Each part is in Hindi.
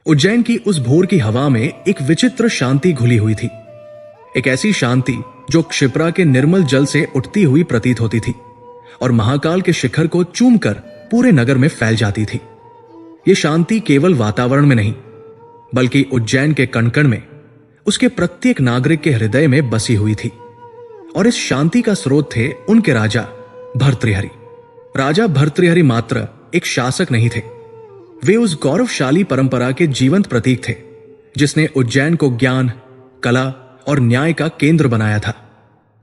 उज्जैन की उस भोर की हवा में एक विचित्र शांति घुली हुई थी। एक ऐसी शांति जो क्षिप्रा के निर्मल जल से उठती हुई प्रतीत होती थी और महाकाल के शिखर को चूमकर पूरे नगर में फैल जाती थी। यह शांति केवल वातावरण में नहीं, बल्कि उज्जैन के कण-कण में, उसके प्रत्येक नागरिक के हृदय में बसी हुई थी। और इस शांति का स्रोत थे उनके राजा भर्तृहरि। राजा भर्तृहरि मात्र एक शासक नहीं थे, वे उस गौरवशाली परंपरा के जीवंत प्रतीक थे जिसने उज्जैन को ज्ञान, कला और न्याय का केंद्र बनाया था।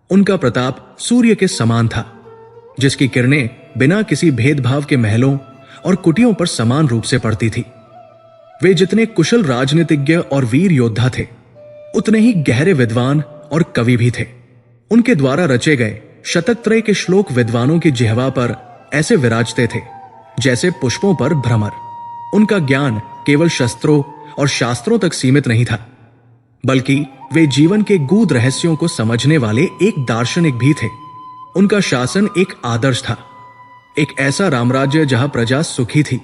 उनका प्रताप सूर्य के समान था, जिसकी किरणें बिना किसी भेदभाव के महलों और कुटियों पर समान रूप से पड़ती थी। वे जितने कुशल राजनीतिज्ञ और वीर योद्धा थे, उतने ही गहरे विद्वान और कवि भी थे। उनके द्वारा रचे गए शतकत्रय के श्लोक विद्वानों की जिह्वा पर ऐसे विराजते थे जैसे पुष्पों पर भ्रमर। उनका ज्ञान केवल शस्त्रों और शास्त्रों तक सीमित नहीं था, बल्कि वे जीवन के गूढ़ रहस्यों को समझने वाले एक दार्शनिक भी थे। उनका शासन एक आदर्श था, एक ऐसा रामराज्य जहां प्रजा सुखी थी,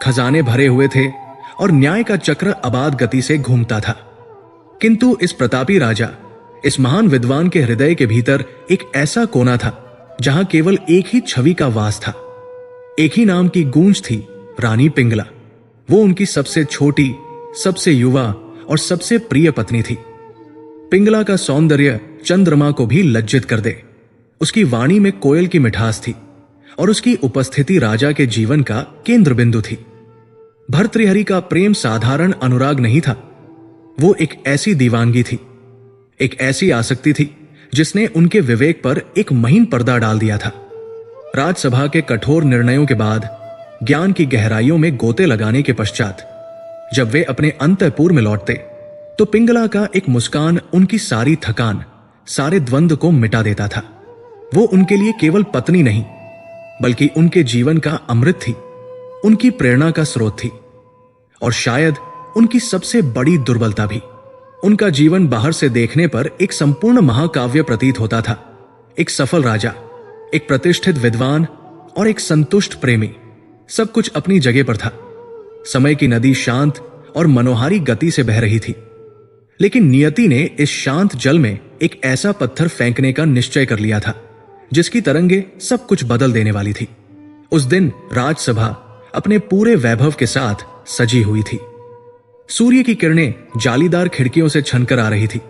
खजाने भरे हुए थे और न्याय का चक्र अबाध गति से घूमता था। किंतु इस प्रतापी राजा, इस महान विद्वान के हृदय के भीतर एक ऐसा कोना था जहां केवल एक ही छवि का वास था। एक ही नाम की गूंज थी, रानी पिंगला। वो उनकी सबसे छोटी, सबसे युवा और सबसे प्रिय पत्नी थी। पिंगला का सौंदर्य चंद्रमा को भी लज्जित कर दे। उसकी वाणी में कोयल की मिठास थी और उसकी उपस्थिति राजा के जीवन का केंद्र बिंदु थी। भर्तृहरि का प्रेम साधारण अनुराग नहीं था, वो एक ऐसी दीवानगी थी, एक ऐसी आसक्ति थी जिसने उनके विवेक पर एक महीन पर्दा डाल दिया था। राजसभा के कठोर निर्णयों के बाद, ज्ञान की गहराइयों में गोते लगाने के पश्चात, जब वे अपने अंतःपुर में लौटते तो पिंगला का एक मुस्कान उनकी सारी थकान, सारे द्वंद्व को मिटा देता था। वो उनके लिए केवल पत्नी नहीं, बल्कि उनके जीवन का अमृत थी, उनकी प्रेरणा का स्रोत थी और शायद उनकी सबसे बड़ी दुर्बलता भी। उनका जीवन बाहर से देखने पर एक संपूर्ण महाकाव्य प्रतीत होता था। एक सफल राजा, एक प्रतिष्ठित विद्वान और एक संतुष्ट प्रेमी, सब कुछ अपनी जगह पर था। समय की नदी शांत और मनोहारी गति से बह रही थी, लेकिन नियति ने इस शांत जल में एक ऐसा पत्थर फेंकने का निश्चय कर लिया था जिसकी तरंगे सब कुछ बदल देने वाली थी। उस दिन राजसभा अपने पूरे वैभव के साथ सजी हुई थी। सूर्य की किरणें जालीदार खिड़कियों से छनकर आ रही थी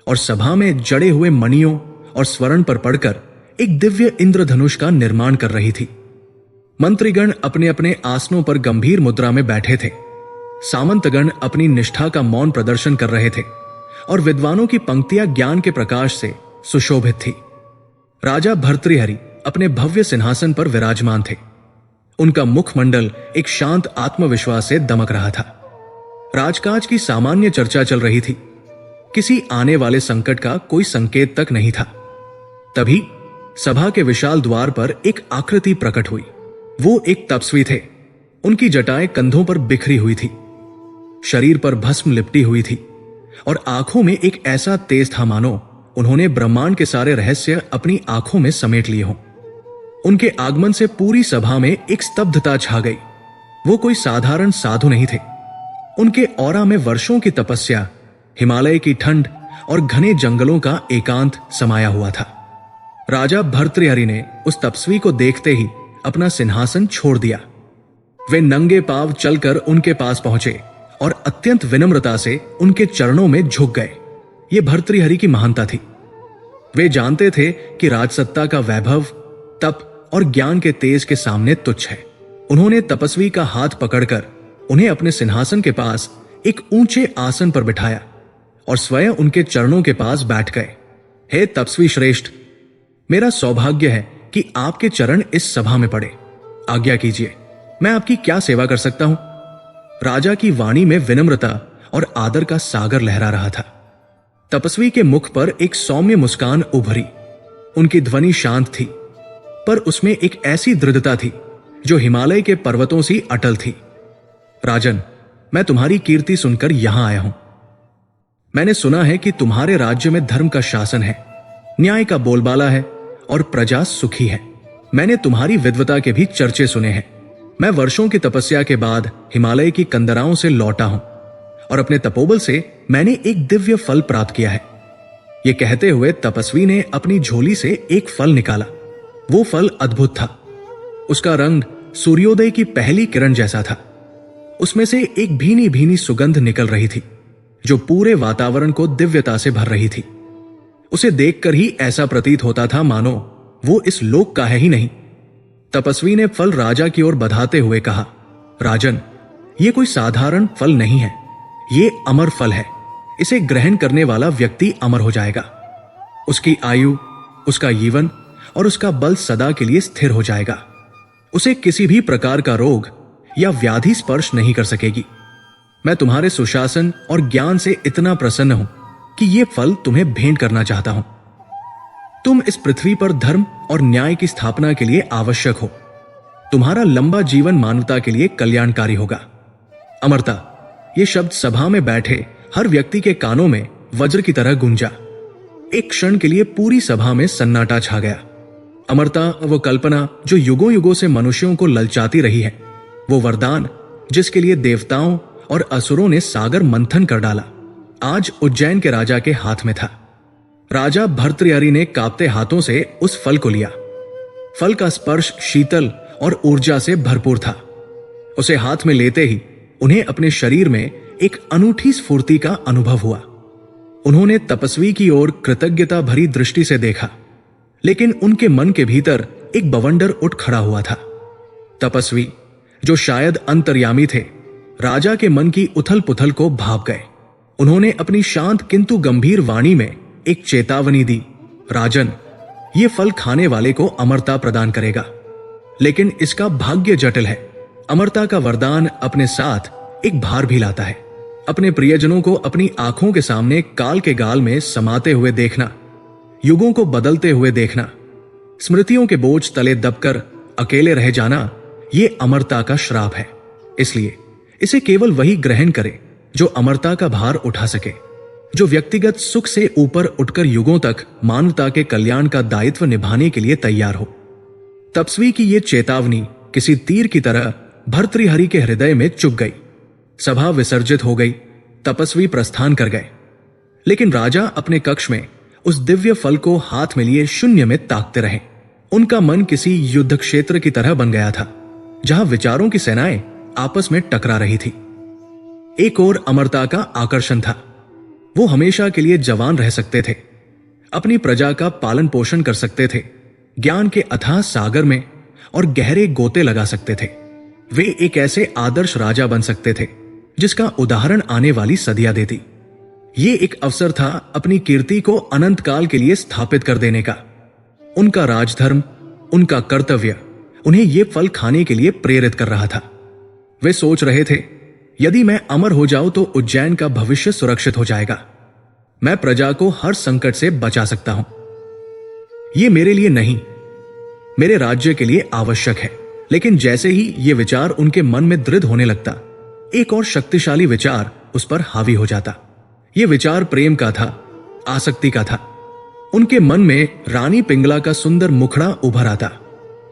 और सभा में जड़े हुए मणियों और स्वर्ण पर पड़कर एक दिव्य इंद्रधनुष का निर्माण कर रही थी। मंत्रीगण अपने अपने आसनों पर गंभीर मुद्रा में बैठे थे। सामंतगण अपनी निष्ठा का मौन प्रदर्शन कर रहे थे और विद्वानों की पंक्तियां ज्ञान के प्रकाश से सुशोभित थी। राजा भर्तृहरि अपने भव्य सिंहासन पर विराजमान थे। उनका मुखमंडल एक शांत आत्मविश्वास से दमक रहा था। राजकाज की सामान्य चर्चा चल रही थी, किसी आने वाले संकट का कोई संकेत तक नहीं था। तभी सभा के विशाल द्वार पर एक आकृति प्रकट हुई। वो एक तपस्वी थे। उनकी जटाएं कंधों पर बिखरी हुई थी, शरीर पर भस्म लिपटी हुई थी और आंखों में एक ऐसा तेज था मानो उन्होंने ब्रह्मांड के सारे रहस्य अपनी आंखों में समेट लिए हों। उनके आगमन से पूरी सभा में एक स्तब्धता छा गई। वो कोई साधारण साधु नहीं थे। उनके ऑरा में वर्षों की तपस्या, हिमालय की ठंड और घने जंगलों का एकांत समाया हुआ था। राजा भर्तृहरि ने उस तपस्वी को देखते ही अपना सिंहासन छोड़ दिया। वे नंगे पांव चलकर उनके पास पहुंचे और अत्यंत विनम्रता से उनके चरणों में झुक गए। ये भर्तृहरि की महानता थी। वे जानते थे कि राजसत्ता का वैभव, तप और ज्ञान के तेज के सामने तुच्छ है। उन्होंने तपस्वी का हाथ पकड़कर उन्हें अपने सिंहासन के पास एक ऊंचे आसन पर बिठाया और स्वयं उनके चरणों के पास बैठ गए। हे तपस्वी श्रेष्ठ, मेरा सौभाग्य है कि आपके चरण इस सभा में पड़े। आज्ञा कीजिए, मैं आपकी क्या सेवा कर सकता हूं? राजा की वाणी में विनम्रता और आदर का सागर लहरा रहा था। तपस्वी के मुख पर एक सौम्य मुस्कान उभरी। उनकी ध्वनि शांत थी, पर उसमें एक ऐसी दृढ़ता थी जो हिमालय के पर्वतों सी अटल थी। राजन, मैं तुम्हारी कीर्ति सुनकर यहां आया हूं। मैंने सुना है कि तुम्हारे राज्य में धर्म का शासन है, न्याय का बोलबाला है और प्रजा सुखी है। मैंने तुम्हारी विद्वता के भी चर्चे सुने हैं। मैं वर्षों की तपस्या के बाद हिमालय की कंदराओं से लौटा हूं और अपने तपोबल से मैंने एक दिव्य फल प्राप्त किया है। यह कहते हुए तपस्वी ने अपनी झोली से एक फल निकाला। वो फल अद्भुत था। उसका रंग सूर्योदय की पहली किरण जैसा था। उसमें से एक भीनी भीनी सुगंध निकल रही थी जो पूरे वातावरण को दिव्यता से भर रही थी। उसे देखकर ही ऐसा प्रतीत होता था मानो वो इस लोक का है ही नहीं। तपस्वी ने फल राजा की ओर बढ़ाते हुए कहा, राजन, ये कोई साधारण फल नहीं है, ये अमर फल है। इसे ग्रहण करने वाला व्यक्ति अमर हो जाएगा। उसकी आयु, उसका जीवन और उसका बल सदा के लिए स्थिर हो जाएगा। उसे किसी भी प्रकार का रोग या व्याधि स्पर्श नहीं कर सकेगी। मैं तुम्हारे सुशासन और ज्ञान से इतना प्रसन्न हूं कि यह फल तुम्हें भेंट करना चाहता हूं। तुम इस पृथ्वी पर धर्म और न्याय की स्थापना के लिए आवश्यक हो। तुम्हारा लंबा जीवन मानवता के लिए कल्याणकारी होगा। अमरता, ये शब्द सभा में बैठे हर व्यक्ति के कानों में वज्र की तरह गूंजा। एक क्षण के लिए पूरी सभा में सन्नाटा छा गया। अमरता, वो कल्पना जो युगों युगों से मनुष्यों को ललचाती रही है, वो वरदान जिसके लिए देवताओं और असुरों ने सागर मंथन कर डाला, आज उज्जैन के राजा के हाथ में था। राजा भर्तृहरि ने कांपते हाथों से उस फल को लिया। फल का स्पर्श शीतल और ऊर्जा से भरपूर था। उसे हाथ में लेते ही उन्हें अपने शरीर में एक अनूठी स्फूर्ति का अनुभव हुआ। उन्होंने तपस्वी की ओर कृतज्ञता भरी दृष्टि से देखा, लेकिन उनके मन के भीतर एक बवंडर उठ खड़ा हुआ था। तपस्वी, जो शायद अंतर्यामी थे, राजा के मन की उथल पुथल को भाप गए। उन्होंने अपनी शांत किंतु गंभीर वाणी में एक चेतावनी दी, राजन, ये फल खाने वाले को अमरता प्रदान करेगा, लेकिन इसका भाग्य जटिल है। अमरता का वरदान अपने साथ एक भार भी लाता है। अपने प्रियजनों को अपनी आंखों के सामने काल के गाल में समाते हुए देखना, युगों को बदलते हुए देखना, स्मृतियों के बोझ तले दबकर अकेले रह जाना, ये अमरता का श्राप है। इसलिए इसे केवल वही ग्रहण करे जो अमरता का भार उठा सके, जो व्यक्तिगत सुख से ऊपर उठकर युगों तक मानवता के कल्याण का दायित्व निभाने के लिए तैयार हो। तपस्वी की यह चेतावनी किसी तीर की तरह भर्तृहरि के हृदय में चुभ गई। सभा विसर्जित हो गई। तपस्वी प्रस्थान कर गए, लेकिन राजा अपने कक्ष में उस दिव्य फल को हाथ में लिए शून्य में ताकते रहे। उनका मन किसी युद्ध क्षेत्र की तरह बन गया था, जहां विचारों की सेनाएं आपस में टकरा रही थी। एक ओर अमरता का आकर्षण था। वो हमेशा के लिए जवान रह सकते थे, अपनी प्रजा का पालन पोषण कर सकते थे, ज्ञान के अथाह सागर में और गहरे गोते लगा सकते थे। वे एक ऐसे आदर्श राजा बन सकते थे जिसका उदाहरण आने वाली सदियां देती। ये एक अवसर था अपनी कीर्ति को अनंत काल के लिए स्थापित कर देने का। उनका राजधर्म, उनका कर्तव्य उन्हें ये फल खाने के लिए प्रेरित कर रहा था। वे सोच रहे थे, यदि मैं अमर हो जाऊं तो उज्जैन का भविष्य सुरक्षित हो जाएगा। मैं प्रजा को हर संकट से बचा सकता हूं। ये मेरे लिए नहीं, मेरे राज्य के लिए आवश्यक है। लेकिन जैसे ही ये विचार उनके मन में दृढ़ होने लगता, एक और शक्तिशाली विचार उस पर हावी हो जाता। यह विचार प्रेम का था, आसक्ति का था। उनके मन में रानी पिंगला का सुंदर मुखड़ा उभर आता।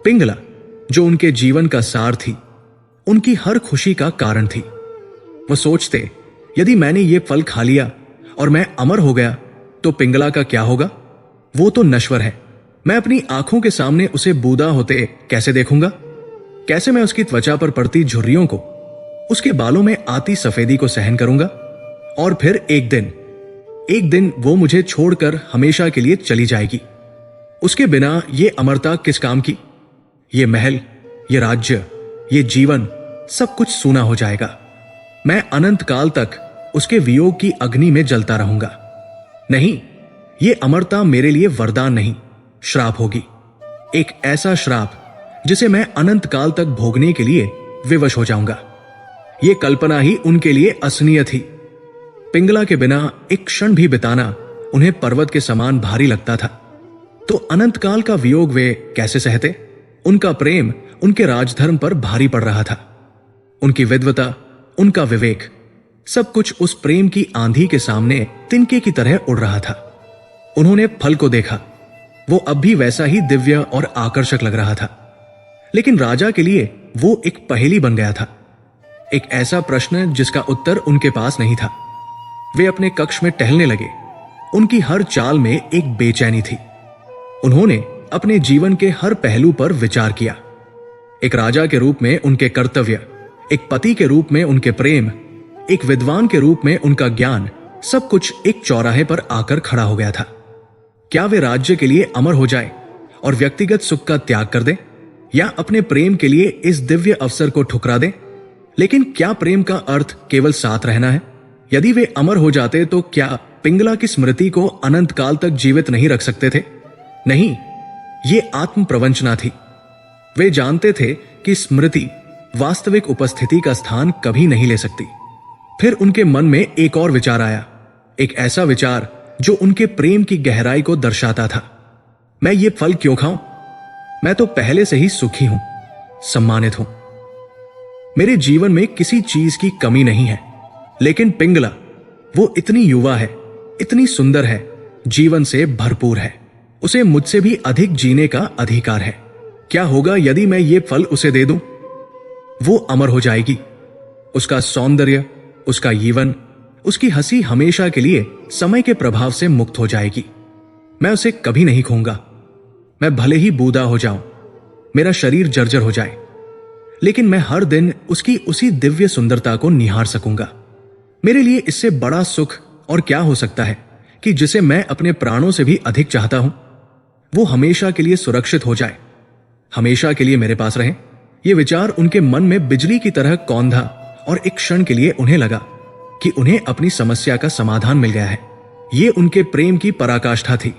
पिंगला, जो उनके जीवन का सार थी, उनकी हर खुशी का कारण थी। वो सोचते, यदि मैंने ये फल खा लिया और मैं अमर हो गया तो पिंगला का क्या होगा? वो तो नश्वर है। मैं अपनी आंखों के सामने उसे बूदा होते कैसे देखूंगा? कैसे मैं उसकी त्वचा पर पड़ती झुर्रियों को, उसके बालों में आती सफेदी को सहन करूंगा? और फिर एक दिन वो मुझे छोड़कर हमेशा के लिए चली जाएगी। उसके बिना ये अमरता किस काम की? ये महल, ये राज्य, ये जीवन, सब कुछ सूना हो जाएगा। मैं अनंत काल तक उसके वियोग की अग्नि में जलता रहूंगा। नहीं, ये अमरता मेरे लिए वरदान नहीं, श्राप होगी। एक ऐसा श्राप जिसे मैं अनंत काल तक भोगने के लिए विवश हो जाऊंगा। यह कल्पना ही उनके लिए असनीय थी। पिंगला के बिना एक क्षण भी बिताना उन्हें पर्वत के समान भारी लगता था। तो अनंत काल का वियोग वे कैसे सहते? उनका प्रेम उनके राजधर्म पर भारी पड़ रहा था। उनकी विद्वता, उनका विवेक, सब कुछ उस प्रेम की आंधी के सामने तिनके की तरह उड़ रहा था। उन्होंने फल को देखा। वो अब भी वैसा ही दिव्य और आकर्षक लग रहा था, लेकिन राजा के लिए वो एक पहेली बन गया था, एक ऐसा प्रश्न जिसका उत्तर उनके पास नहीं था। वे अपने कक्ष में टहलने लगे। उनकी हर चाल में एक बेचैनी थी। उन्होंने अपने जीवन के हर पहलू पर विचार किया। एक राजा के रूप में उनके कर्तव्य, एक पति के रूप में उनके प्रेम, एक विद्वान के रूप में उनका ज्ञान, सब कुछ एक चौराहे पर आकर खड़ा हो गया था। क्या वे राज्य के लिए अमर हो जाए और व्यक्तिगत सुख का त्याग कर दें, या अपने प्रेम के लिए इस दिव्य अवसर को ठुकरा दें? लेकिन क्या प्रेम का अर्थ केवल साथ रहना है? यदि वे अमर हो जाते तो क्या पिंगला की स्मृति को अनंत काल तक जीवित नहीं रख सकते थे? नहीं, ये आत्म प्रवंचना थी। वे जानते थे कि स्मृति वास्तविक उपस्थिति का स्थान कभी नहीं ले सकती। फिर उनके मन में एक और विचार आया, एक ऐसा विचार जो उनके प्रेम की गहराई को दर्शाता था। मैं ये फल क्यों खाऊं? मैं तो पहले से ही सुखी हूं, सम्मानित हूं। मेरे जीवन में किसी चीज की कमी नहीं है। लेकिन पिंगला, वो इतनी युवा है, इतनी सुंदर है, जीवन से भरपूर है। उसे मुझसे भी अधिक जीने का अधिकार है। क्या होगा यदि मैं ये फल उसे दे दूं? वो अमर हो जाएगी। उसका सौंदर्य, उसका यौवन, उसकी हंसी हमेशा के लिए समय के प्रभाव से मुक्त हो जाएगी। मैं उसे कभी नहीं खोऊंगा। मैं भले ही बूढ़ा हो जाऊं, मेरा शरीर जर्जर हो जाए, लेकिन मैं हर दिन उसकी उसी दिव्य सुंदरता को निहार सकूंगा। मेरे लिए इससे बड़ा सुख और क्या हो सकता है कि जिसे मैं अपने प्राणों से भी अधिक चाहता हूं, वो हमेशा के लिए सुरक्षित हो जाए, हमेशा के लिए मेरे पास रहे। ये विचार उनके मन में बिजली की तरह कौंधा और एक क्षण के लिए उन्हें लगा कि उन्हें अपनी समस्या का समाधान मिल गया है। ये उनके प्रेम की पराकाष्ठा थी।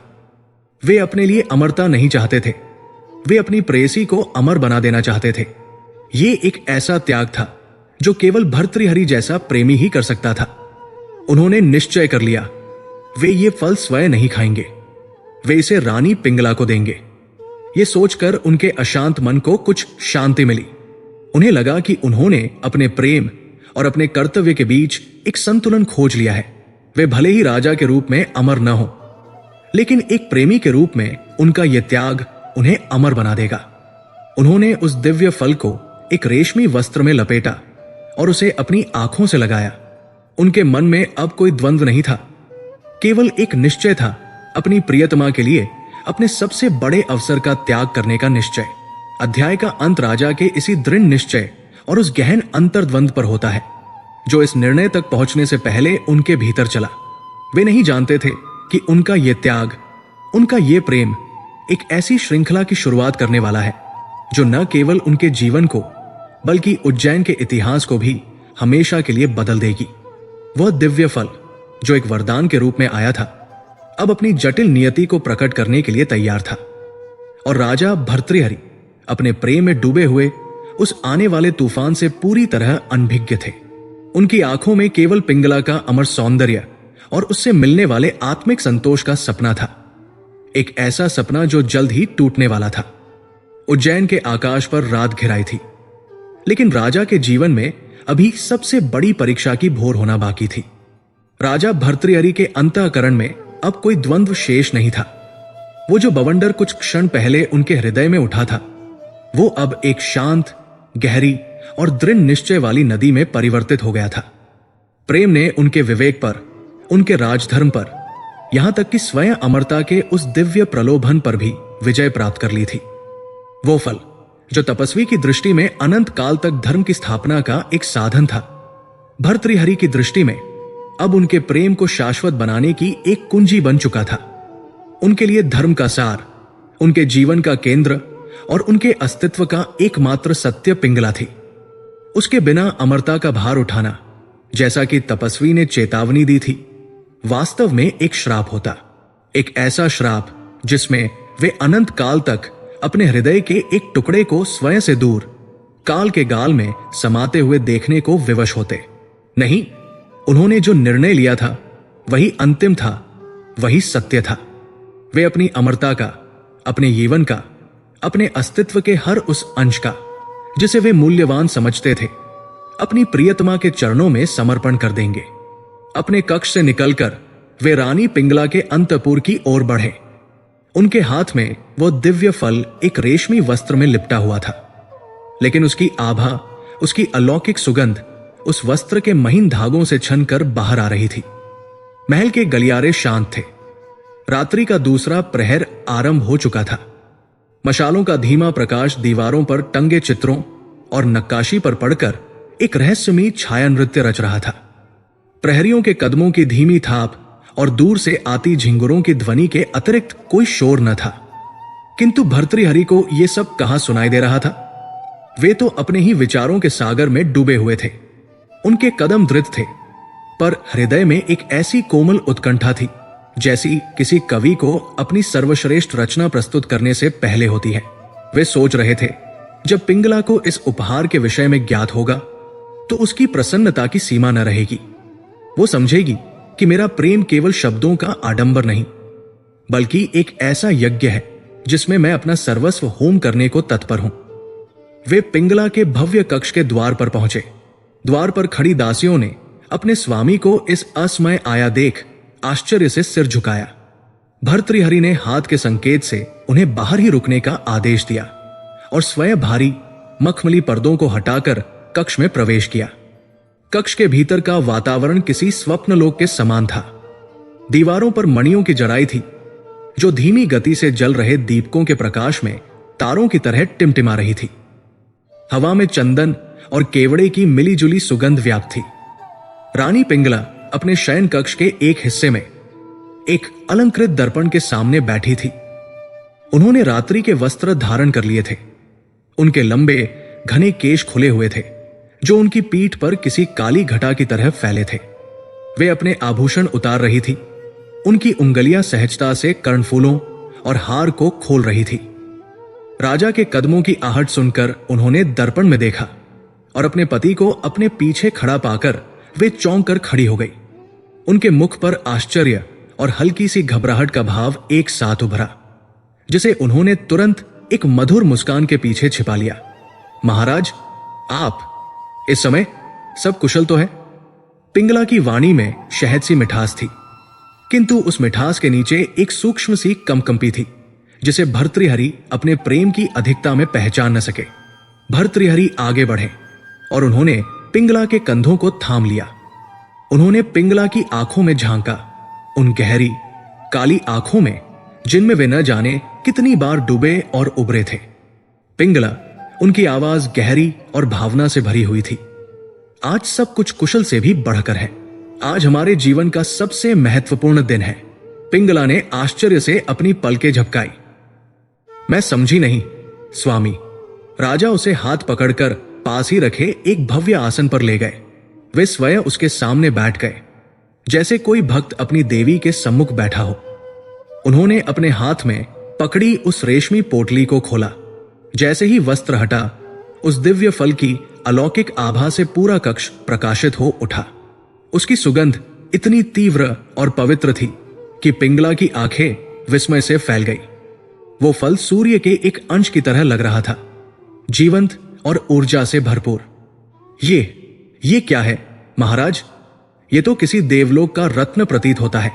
वे अपने लिए अमरता नहीं चाहते थे, वे अपनी प्रेयसी को अमर बना देना चाहते थे। ये एक ऐसा त्याग था जो केवल भर्तृहरि जैसा प्रेमी ही कर सकता था। उन्होंने निश्चय कर लिया, वे ये फल स्वयं नहीं खाएंगे, वे इसे रानी पिंगला को देंगे। ये सोचकर उनके अशांत मन को कुछ शांति मिली। उन्हें लगा कि उन्होंने अपने प्रेम और अपने कर्तव्य के बीच एक संतुलन खोज लिया है। वे भले ही राजा के रूप में अमर न हो, लेकिन एक प्रेमी के रूप में उनका यह त्याग उन्हें अमर बना देगा। उन्होंने उस दिव्य फल को एक रेशमी वस्त्र में लपेटा और उसे अपनी आंखों से लगाया। उनके मन में अब कोई द्वंद्व नहीं था, केवल एक निश्चय था, अपनी प्रियतमा के लिए अपने सबसे बड़े अवसर का त्याग करने का निश्चय। अध्याय का अंत राजा के इसी दृढ़ निश्चय और उस गहन अंतर्द्वंद पर होता है जो इस निर्णय तक पहुंचने से पहले उनके भीतर चला। वे नहीं जानते थे कि उनका यह त्याग, उनका यह प्रेम एक ऐसी श्रृंखला की शुरुआत करने वाला है जो न केवल उनके जीवन को बल्कि उज्जैन के इतिहास को भी हमेशा के लिए बदल देगी। वह दिव्य फल जो एक वरदान के रूप में आया था, अब अपनी जटिल नियति को प्रकट करने के लिए तैयार था। और राजा भर्तृहरि अपने प्रेम में डूबे हुए उस आने वाले तूफान से पूरी तरह अनभिज्ञ थे। उनकी आंखों में केवल पिंगला का अमर सौंदर्य और उससे मिलने वाले आत्मिक संतोष का सपना था, एक ऐसा सपना जो जल्द ही टूटने वाला था। उज्जैन के आकाश पर रात घिराई थी, लेकिन राजा के जीवन में अभी सबसे बड़ी परीक्षा की भोर होना बाकी थी। राजा भर्तृहरि के अंतःकरण में अब कोई द्वंद्व शेष नहीं था। वो जो बवंडर कुछ क्षण पहले उनके हृदय में उठा था, वो अब एक शांत, गहरी और दृढ़ निश्चय वाली नदी में परिवर्तित हो गया था। प्रेम ने उनके विवेक पर, उनके राजधर्म पर, यहां तक कि स्वयं अमरता के उस दिव्य प्रलोभन पर भी विजय प्राप्त कर ली थी। वो फल जो तपस्वी की दृष्टि में अनंत काल तक धर्म की स्थापना का एक साधन था, भर्तृहरि की दृष्टि में अब उनके प्रेम को शाश्वत बनाने की एक कुंजी बन चुका था। उनके लिए धर्म का सार, उनके जीवन का केंद्र और उनके अस्तित्व का एकमात्र सत्य पिंगला थी। उसके बिना अमरता का भार उठाना, जैसा कि तपस्वी ने चेतावनी दी थी, वास्तव में एक श्राप होता, एक ऐसा श्राप जिसमें वे अनंत काल तक अपने हृदय के एक टुकड़े को स्वयं से दूर काल के गाल में समाते हुए देखने को विवश होते। नहीं, उन्होंने जो निर्णय लिया था वही अंतिम था, वही सत्य था। वे अपनी अमरता का, अपने यौवन का, अपने अस्तित्व के हर उस अंश का जिसे वे मूल्यवान समझते थे, अपनी प्रियतमा के चरणों में समर्पण कर देंगे। अपने कक्ष से निकलकर वे रानी पिंगला के अंतपुर की ओर बढ़े। उनके हाथ में वो दिव्य फल एक रेशमी वस्त्र में लिपटा हुआ था। लेकिन उसकी आभा, उसकी अलौकिक सुगंध उस वस्त्र के महीन धागों से छनकर बाहर आ रही थी। महल के गलियारे शांत थे। रात्रि का दूसरा प्रहर आरंभ हो चुका था। मशालों का धीमा प्रकाश दीवारों पर टंगे चित्रों और नक्काशी पर पड़कर एक रहस्यमयी छाया नृत्य रच रहा था। प्रहरियों के कदमों की धीमी थाप और दूर से आती झिंगुरों की ध्वनि के अतिरिक्त कोई शोर न था। किंतु भर्तृहरि को यह सब कहां सुनाई दे रहा था? वे तो अपने ही विचारों के सागर में डूबे हुए थे। उनके कदम दृढ़ थे, पर हृदय में एक ऐसी कोमल उत्कंठा थी जैसी किसी कवि को अपनी सर्वश्रेष्ठ रचना प्रस्तुत करने से पहले होती है। वे सोच रहे थे, जब पिंगला को इस उपहार के विषय में ज्ञात होगा तो उसकी प्रसन्नता की सीमा न रहेगी। वो समझेगी कि मेरा प्रेम केवल शब्दों का आडंबर नहीं, बल्कि एक ऐसा यज्ञ है जिसमें मैं अपना सर्वस्व होम करने को तत्पर हूं। वे पिंगला के भव्य कक्ष के द्वार पर पहुंचे। द्वार पर खड़ी दासियों ने अपने स्वामी को इस असमय आया देख आश्चर्य से सिर झुकाया। भर्तृहरि ने हाथ के संकेत से उन्हें बाहर ही रुकने का आदेश दिया और स्वयं भारी मखमली पर्दों को हटाकर कक्ष में प्रवेश किया। कक्ष के भीतर का वातावरण किसी स्वप्नलोक के समान था। दीवारों पर मणियों की जड़ाई थी जो धीमी गति से जल रहे दीपकों के प्रकाश में तारों की तरह टिमटिमा रही थी। हवा में चंदन और केवड़े की मिलीजुली सुगंध व्याप्त थी। रानी पिंगला अपने शयन कक्ष के एक हिस्से में एक अलंकृत दर्पण के सामने बैठी थी। उन्होंने रात्रि के वस्त्र धारण कर लिए थे। उनके लंबे घने केश खुले हुए थे जो उनकी पीठ पर किसी काली घटा की तरह फैले थे। वे अपने आभूषण उतार रही थी। उनकी उंगलियां सहजता से कर्णफूलों और हार को खोल रही थी। राजा के कदमों की आहट सुनकर उन्होंने दर्पण में देखा और अपने पति को अपने पीछे खड़ा पाकर वे चौंक कर खड़ी हो गई। उनके मुख पर आश्चर्य और हल्की सी घबराहट का भाव एक साथ उभरा, जिसे उन्होंने तुरंत एक मधुर मुस्कान के पीछे छिपा लिया। महाराज, आप इस समय सब कुशल तो है? पिंगला की वाणी में शहद सी मिठास थी, किंतु उस मिठास के नीचे एक सूक्ष्म सी कंपकंपी थी जिसे भर्तृहरि अपने प्रेम की अधिकता में पहचान न सके। भर्तृहरि आगे बढ़े और उन्होंने पिंगला के कंधों को थाम लिया। उन्होंने पिंगला की आंखों में झांका, उन गहरी काली आंखों में जिनमें वे न जाने कितनी बार डूबे और उबरे थे। पिंगला, उनकी आवाज गहरी और भावना से भरी हुई थी। आज सब कुछ कुशल से भी बढ़कर है। आज हमारे जीवन का सबसे महत्वपूर्ण दिन है। पिंगला ने आश्चर्य से अपनी पलकें झपकाई। मैं समझी नहीं स्वामी। राजा उसे हाथ पकड़कर पास ही रखे एक भव्य आसन पर ले गए। वे स्वयं उसके सामने बैठ गए, जैसे कोई भक्त अपनी देवी के सम्मुख बैठा हो। उन्होंने अपने हाथ में पकड़ी उस रेशमी पोटली को खोला। जैसे ही वस्त्र हटा, उस दिव्य फल की अलौकिक आभा से पूरा कक्ष प्रकाशित हो उठा। उसकी सुगंध इतनी तीव्र और पवित्र थी कि पिंगला की आंखें विस्मय से फैल गई। वो फल सूर्य के एक अंश की तरह लग रहा था, जीवंत और ऊर्जा से भरपूर। ये क्या है महाराज? ये तो किसी देवलोक का रत्न प्रतीत होता है।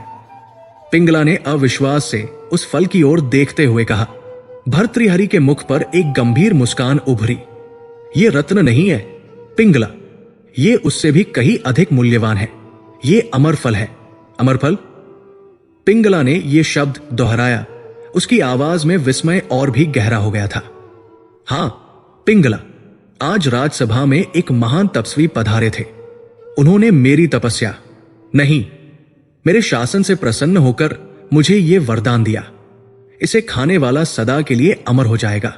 पिंगला ने अविश्वास से उस फल की ओर देखते हुए कहा। भर्तृहरि के मुख पर एक गंभीर मुस्कान उभरी। ये रत्न नहीं है पिंगला, ये उससे भी कहीं अधिक मूल्यवान है। ये अमर फल है। अमर फल? पिंगला ने यह शब्द दोहराया। उसकी आवाज में विस्मय और भी गहरा हो गया था। हां पिंगला, आज राजसभा में एक महान तपस्वी पधारे थे। उन्होंने मेरी तपस्या नहीं, मेरे शासन से प्रसन्न होकर मुझे यह वरदान दिया। इसे खाने वाला सदा के लिए अमर हो जाएगा।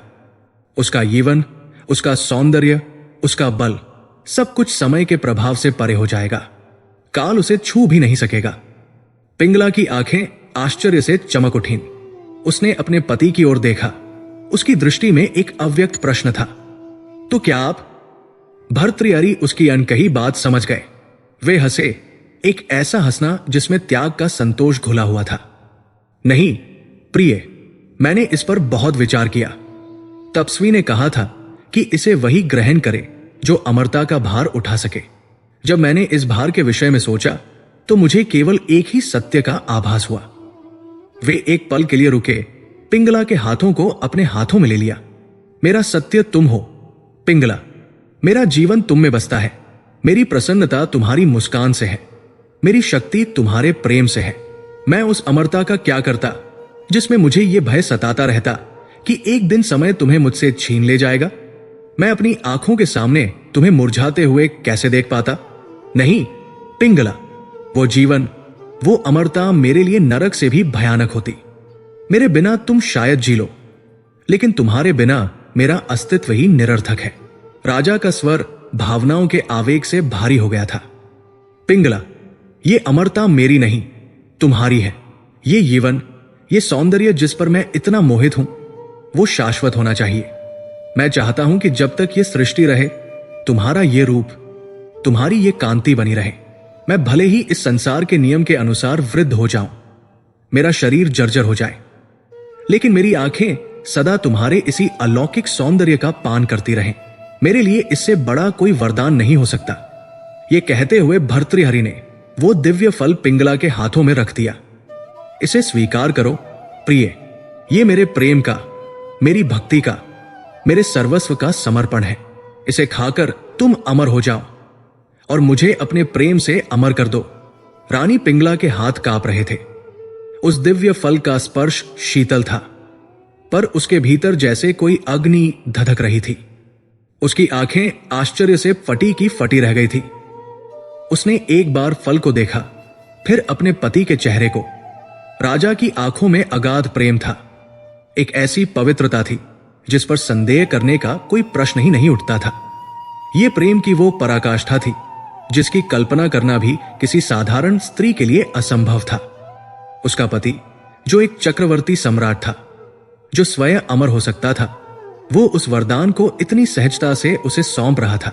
उसका जीवन, उसका सौंदर्य, उसका बल, सब कुछ समय के प्रभाव से परे हो जाएगा। काल उसे छू भी नहीं सकेगा। पिंगला की आंखें आश्चर्य से चमक उठीं। उसने अपने पति की ओर देखा। उसकी दृष्टि में एक अव्यक्त प्रश्न था। तो क्या आप? भर्तृहरि उसकी अनकही बात समझ गए। वे हंसे, एक ऐसा हंसना जिसमें त्याग का संतोष घुला हुआ था। नहीं प्रिय, मैंने इस पर बहुत विचार किया। तपस्वी ने कहा था कि इसे वही ग्रहण करे जो अमरता का भार उठा सके। जब मैंने इस भार के विषय में सोचा तो मुझे केवल एक ही सत्य का आभास हुआ। वे एक पल के लिए रुके, पिंगला के हाथों को अपने हाथों में ले लिया। मेरा सत्य तुम हो, पिंगला, मेरा जीवन तुम में बसता है। मेरी प्रसन्नता तुम्हारी मुस्कान से है, मेरी शक्ति तुम्हारे प्रेम से है। मैं उस अमरता का क्या करता जिसमें मुझे यह भय सताता रहता कि एक दिन समय तुम्हें मुझसे छीन ले जाएगा। मैं अपनी आंखों के सामने तुम्हें मुरझाते हुए कैसे देख पाता? नहीं पिंगला, वो जीवन, वो अमरता मेरे लिए नरक से भी भयानक होती। मेरे बिना तुम शायद जी लो, लेकिन तुम्हारे बिना मेरा अस्तित्व ही निरर्थक है। राजा का स्वर भावनाओं के आवेग से भारी हो गया था। पिंगला, ये अमरता मेरी नहीं, तुम्हारी है। ये जीवन, ये सौंदर्य जिस पर मैं इतना मोहित हूं, वो शाश्वत होना चाहिए। मैं चाहता हूं कि जब तक ये सृष्टि रहे, तुम्हारा ये रूप, तुम्हारी ये कांति बनी रहे। मैं भले ही इस संसार के नियम के अनुसार वृद्ध हो जाऊं, मेरा शरीर जर्जर हो जाए, लेकिन मेरी आंखें सदा तुम्हारे इसी अलौकिक सौंदर्य का पान करती रहें। मेरे लिए इससे बड़ा कोई वरदान नहीं हो सकता। यह कहते हुए भर्तृहरि ने वो दिव्य फल पिंगला के हाथों में रख दिया। इसे स्वीकार करो प्रिय, ये मेरे प्रेम का, मेरी भक्ति का, मेरे सर्वस्व का समर्पण है। इसे खाकर तुम अमर हो जाओ और मुझे अपने प्रेम से अमर कर दो। रानी पिंगला के हाथ कांप रहे थे। उस दिव्य फल का स्पर्श शीतल था, पर उसके भीतर जैसे कोई अग्नि धधक रही थी। उसकी आंखें आश्चर्य से फटी की फटी रह गई थी। उसने एक बार फल को देखा, फिर अपने पति के चेहरे को। राजा की आंखों में अगाध प्रेम था, एक ऐसी पवित्रता थी जिस पर संदेह करने का कोई प्रश्न ही नहीं उठता था। यह प्रेम की वो पराकाष्ठा थी जिसकी कल्पना करना भी किसी साधारण स्त्री के लिए असंभव था। उसका पति, जो एक चक्रवर्ती सम्राट था, जो स्वयं अमर हो सकता था, वो उस वरदान को इतनी सहजता से उसे सौंप रहा था,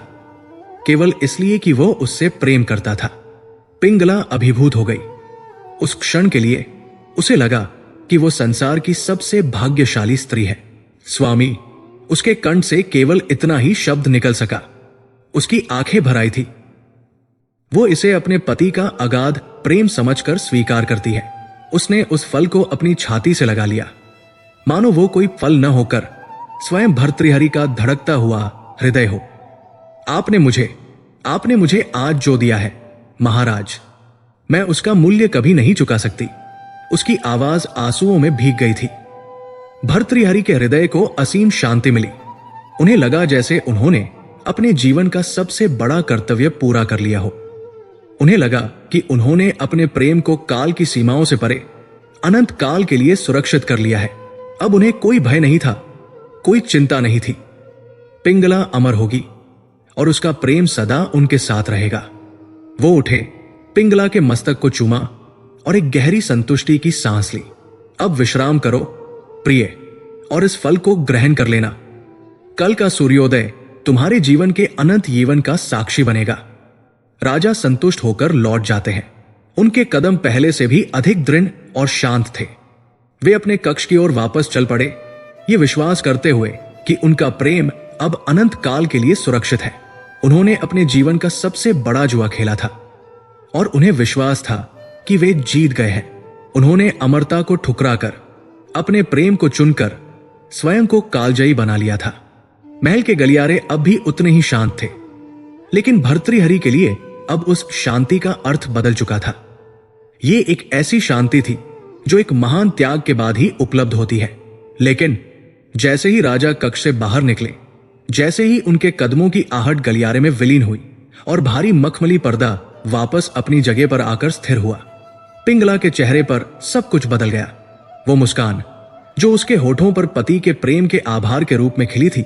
केवल इसलिए कि वो उससे प्रेम करता था। पिंगला अभिभूत हो गई। उस क्षण के लिए उसे लगा कि वो संसार की सबसे भाग्यशाली स्त्री है। स्वामी, उसके कंठ से केवल इतना ही शब्द निकल सका। उसकी आंखें भर आई थी। वो इसे अपने पति का अगाध प्रेम समझकर स्वीकार करती है। उसने उस फल को अपनी छाती से लगा लिया, मानो वो कोई फल न होकर स्वयं भर्तृहरि का धड़कता हुआ हृदय हो। आपने मुझे आज जो दिया है महाराज, मैं उसका मूल्य कभी नहीं चुका सकती। उसकी आवाज आंसुओं में भीग गई थी। भर्तृहरि के हृदय को असीम शांति मिली। उन्हें लगा जैसे उन्होंने अपने जीवन का सबसे बड़ा कर्तव्य पूरा कर लिया हो। उन्हें लगा कि उन्होंने अपने प्रेम को काल की सीमाओं से परे अनंत काल के लिए सुरक्षित कर लिया है। अब उन्हें कोई भय नहीं था, कोई चिंता नहीं थी। पिंगला अमर होगी और उसका प्रेम सदा उनके साथ रहेगा। वो उठे, पिंगला के मस्तक को चूमा और एक गहरी संतुष्टि की सांस ली। अब विश्राम करो प्रिय, और इस फल को ग्रहण कर लेना। कल का सूर्योदय तुम्हारे जीवन के अनंत जीवन का साक्षी बनेगा। राजा संतुष्ट होकर लौट जाते हैं। उनके कदम पहले से भी अधिक दृढ़ और शांत थे। वे अपने कक्ष की ओर वापस चल पड़े, ये विश्वास करते हुए कि उनका प्रेम अब अनंत काल के लिए सुरक्षित है। उन्होंने अपने जीवन का सबसे बड़ा जुआ खेला था और उन्हें विश्वास था कि वे जीत गए हैं। उन्होंने अमरता को ठुकराकर, अपने प्रेम को चुनकर स्वयं को कालजयी बना लिया था। महल के गलियारे अब भी उतने ही शांत थे, लेकिन भर्तृहरि के लिए अब उस शांति का अर्थ बदल चुका था। ये एक ऐसी शांति थी जो एक महान त्याग के बाद ही उपलब्ध होती है। लेकिन जैसे ही राजा कक्ष से बाहर निकले, जैसे ही उनके कदमों की आहट गलियारे में विलीन हुई और भारी मखमली पर्दा वापस अपनी जगह पर आकर स्थिर हुआ, पिंगला के चेहरे पर सब कुछ बदल गया। वो मुस्कान जो उसके होठों पर पति के प्रेम के आभार के रूप में खिली थी,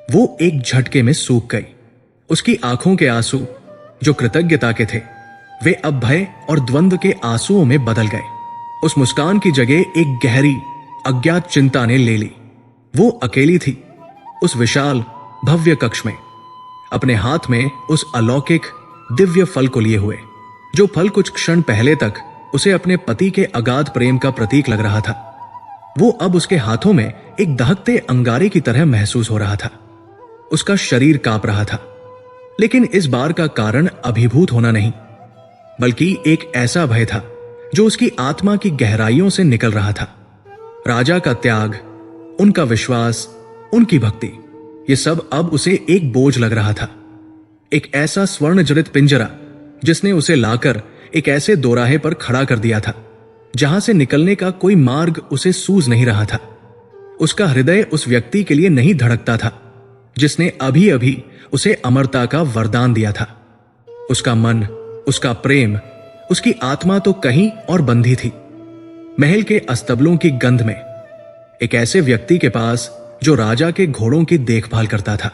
वो एक झटके में सूख गई। उसकी आंखों के आंसू जो कृतज्ञता के थे, वे अब भय और द्वंद्व के आंसुओं में बदल गए। उस मुस्कान की जगह एक गहरी अज्ञात चिंता ने ले ली। वो अकेली थी उस विशाल भव्य कक्ष में, अपने हाथ में उस अलौकिक दिव्य फल को लिए हुए, जो फल कुछ क्षण पहले तक उसे अपने पति के अगाध प्रेम का प्रतीक लग रहा था। वो अब उसके हाथों में एक दहकते अंगारे की तरह महसूस हो रहा था। उसका शरीर कांप रहा था, लेकिन इस बार का कारण अभिभूत होना नहीं, बल्कि एक ऐसा भय था जो उसकी आत्मा की गहराइयों से निकल रहा था। राजा का त्याग, उनका विश्वास, उनकी भक्ति, ये सब अब उसे एक बोझ लग रहा था। एक ऐसा स्वर्ण जड़ित पिंजरा जिसने उसे लाकर एक ऐसे दोराहे पर खड़ा कर दिया था जहां से निकलने का कोई मार्ग उसे सूझ नहीं रहा था। उसका हृदय उस व्यक्ति के लिए नहीं धड़कता था जिसने अभी अभी उसे अमरता का वरदान दिया था। उसका मन, उसका प्रेम, उसकी आत्मा तो कहीं और बंधी थी, महल के अस्तबलों की गंध में, एक ऐसे व्यक्ति के पास जो राजा के घोड़ों की देखभाल करता था।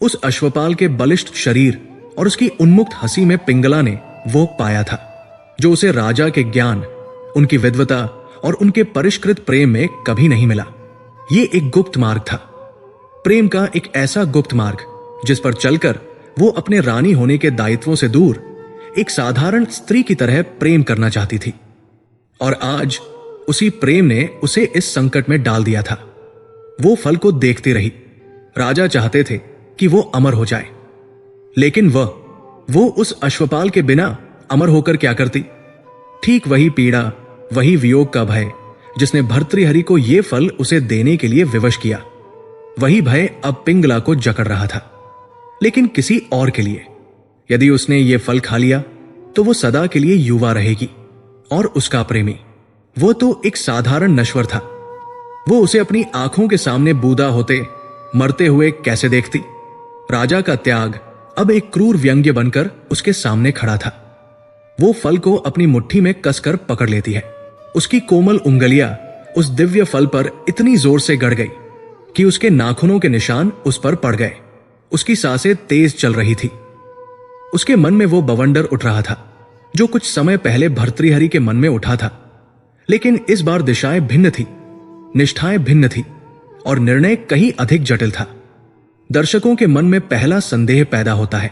उस अश्वपाल के बलिष्ठ शरीर और उसकी उन्मुक्त हंसी में पिंगला ने वो पाया था जो उसे राजा के ज्ञान, उनकी विद्वता और उनके परिष्कृत प्रेम में कभी नहीं मिला। ये एक गुप्त मार्ग था, प्रेम का एक ऐसा गुप्त मार्ग जिस पर चलकर वो अपने रानी होने के दायित्वों से दूर एक साधारण स्त्री की तरह प्रेम करना चाहती थी। और आज उसी प्रेम ने उसे इस संकट में डाल दिया था। वो फल को देखती रही। राजा चाहते थे कि वो अमर हो जाए, लेकिन वो उस अश्वपाल के बिना अमर होकर क्या करती? ठीक वही पीड़ा, वही वियोग का भय जिसने भर्तृहरि को ये फल उसे देने के लिए विवश किया, वही भय अब पिंगला को जकड़ रहा था, लेकिन किसी और के लिए। यदि उसने ये फल खा लिया तो वो सदा के लिए युवा रहेगी, और उसका प्रेमी, वो तो एक साधारण नश्वर था। वो उसे अपनी आंखों के सामने बूदा होते, मरते हुए कैसे देखती? राजा का त्याग अब एक क्रूर व्यंग्य बनकर उसके सामने खड़ा था। वो फल को अपनी मुट्ठी में कसकर पकड़ लेती है। उसकी कोमल उंगलियां उस दिव्य फल पर इतनी जोर से गड़ गई कि उसके नाखूनों के निशान उस पर पड़ गए। उसकी सांसें तेज चल रही थी। उसके मन में वो बवंडर उठ रहा था जो कुछ समय पहले भर्तृहरि के मन में उठा था, लेकिन इस बार दिशाएं भिन्न थी, निष्ठाएं भिन्न थी और निर्णय कहीं अधिक जटिल था। दर्शकों के मन में पहला संदेह पैदा होता है,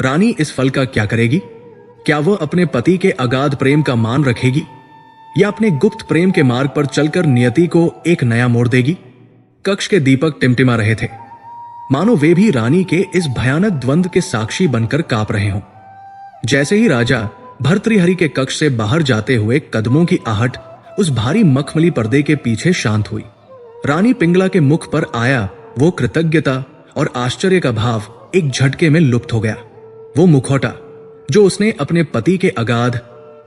रानी इस फल का क्या करेगी? क्या वह अपने पति के अगाध प्रेम का मान रखेगी या अपने गुप्त प्रेम के मार्ग पर चलकर नियति को एक नया मोड़ देगी? कक्ष के दीपक टिमटिमा रहे थे, मानो वे भी रानी के इस भयानक द्वंद्व के साक्षी बनकर कांप रहे हों। जैसे ही राजा भर्तृहरि के कक्ष से बाहर जाते हुए कदमों की आहट उस भारी मखमली पर्दे के पीछे शांत हुई, रानी पिंगला के मुख पर आया वो कृतज्ञता और आश्चर्य का भाव एक झटके में लुप्त हो गया। वो मुखौटा जो उसने अपने पति के अगाध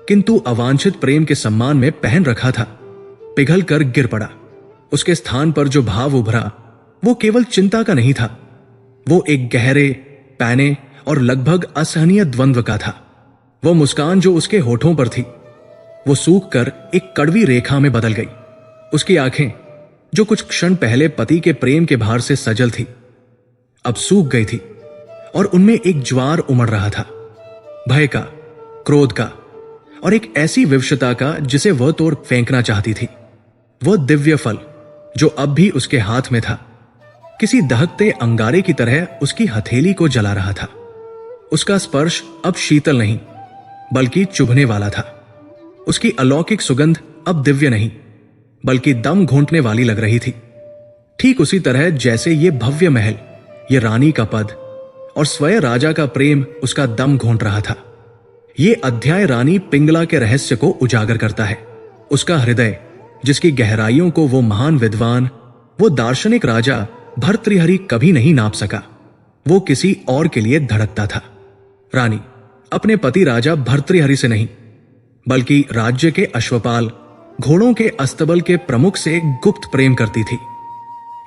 किंतु अवांछित प्रेम के सम्मान में पहन रखा था, पिघल कर गिर पड़ा। उसके स्थान पर जो भाव उभरा वो केवल चिंता का नहीं था, वो एक गहरे, पैने और लगभग असहनीय द्वंद्व का था। वो मुस्कान जो उसके होठों पर थी वो सूख कर एक कड़वी रेखा में बदल गई। उसकी आंखें जो कुछ क्षण पहले पति के प्रेम के भार से सजल थी, अब सूख गई थी और उनमें एक ज्वार उमड़ रहा था, भय का, क्रोध का और एक ऐसी विवशता का जिसे वह तोड़ फेंकना चाहती थी। वह दिव्य फल जो अब भी उसके हाथ में था, किसी दहकते अंगारे की तरह उसकी हथेली को जला रहा था। उसका स्पर्श अब शीतल नहीं बल्कि चुभने वाला था। उसकी अलौकिक सुगंध अब दिव्य नहीं बल्कि दम घोंटने वाली लग रही थी। ठीक उसी तरह जैसे ये भव्य महल, ये रानी का पद और स्वयं राजा का प्रेम उसका दम घोंट रहा था। ये अध्याय रानी पिंगला के रहस्य को उजागर करता है। उसका हृदय जिसकी गहराइयों को वो महान विद्वान, वो दार्शनिक राजा भर्तृहरि कभी नहीं नाप सका, वो किसी और के लिए धड़कता था। रानी अपने पति राजा भर्तृहरि से नहीं बल्कि राज्य के अश्वपाल, घोड़ों के अस्तबल के प्रमुख से गुप्त प्रेम करती थी।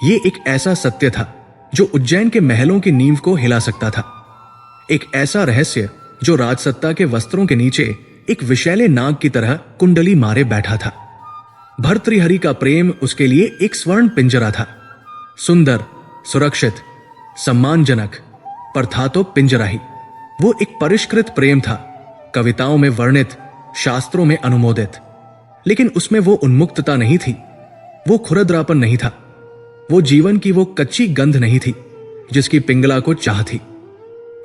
ये एक ऐसा सत्य था जो उज्जैन के महलों की नींव को हिला सकता था, एक ऐसा रहस्य जो राजसत्ता के वस्त्रों के नीचे एक विशैले नाग की तरह कुंडली मारे बैठा था। भर्तृहरि का प्रेम उसके लिए एक स्वर्ण पिंजरा था, सुंदर, सुरक्षित, सम्मानजनक, पर था तो पिंजरा ही। वो एक परिष्कृत प्रेम था, कविताओं में वर्णित, शास्त्रों में अनुमोदित, लेकिन उसमें वो उन्मुक्तता नहीं थी, वो खुरदरापन नहीं था, वो जीवन की वो कच्ची गंध नहीं थी जिसकी पिंगला को चाह थी।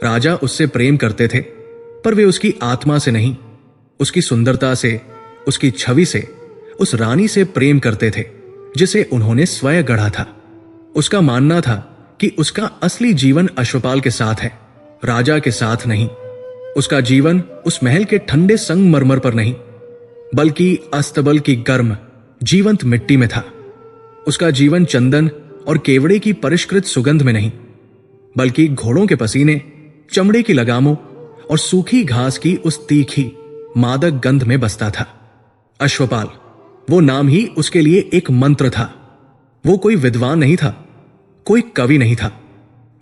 राजा उससे प्रेम करते थे, पर वे उसकी आत्मा से नहीं, उसकी सुंदरता से, उसकी छवि से, उस रानी से प्रेम करते थे जिसे उन्होंने स्वयं गढ़ा था। उसका मानना था कि उसका असली जीवन अश्वपाल के साथ है, राजा के साथ नहीं। उसका जीवन उस महल के ठंडे संगमरमर पर नहीं बल्कि अस्तबल की गर्म जीवंत मिट्टी में था। उसका जीवन चंदन और केवड़े की परिष्कृत सुगंध में नहीं, बल्कि घोड़ों के पसीने, चमड़े की लगामों और सूखी घास की उस तीखी मादक गंध में बसता था। अश्वपाल, वो नाम ही उसके लिए एक मंत्र था। वो कोई विद्वान नहीं था, कोई कवि नहीं था।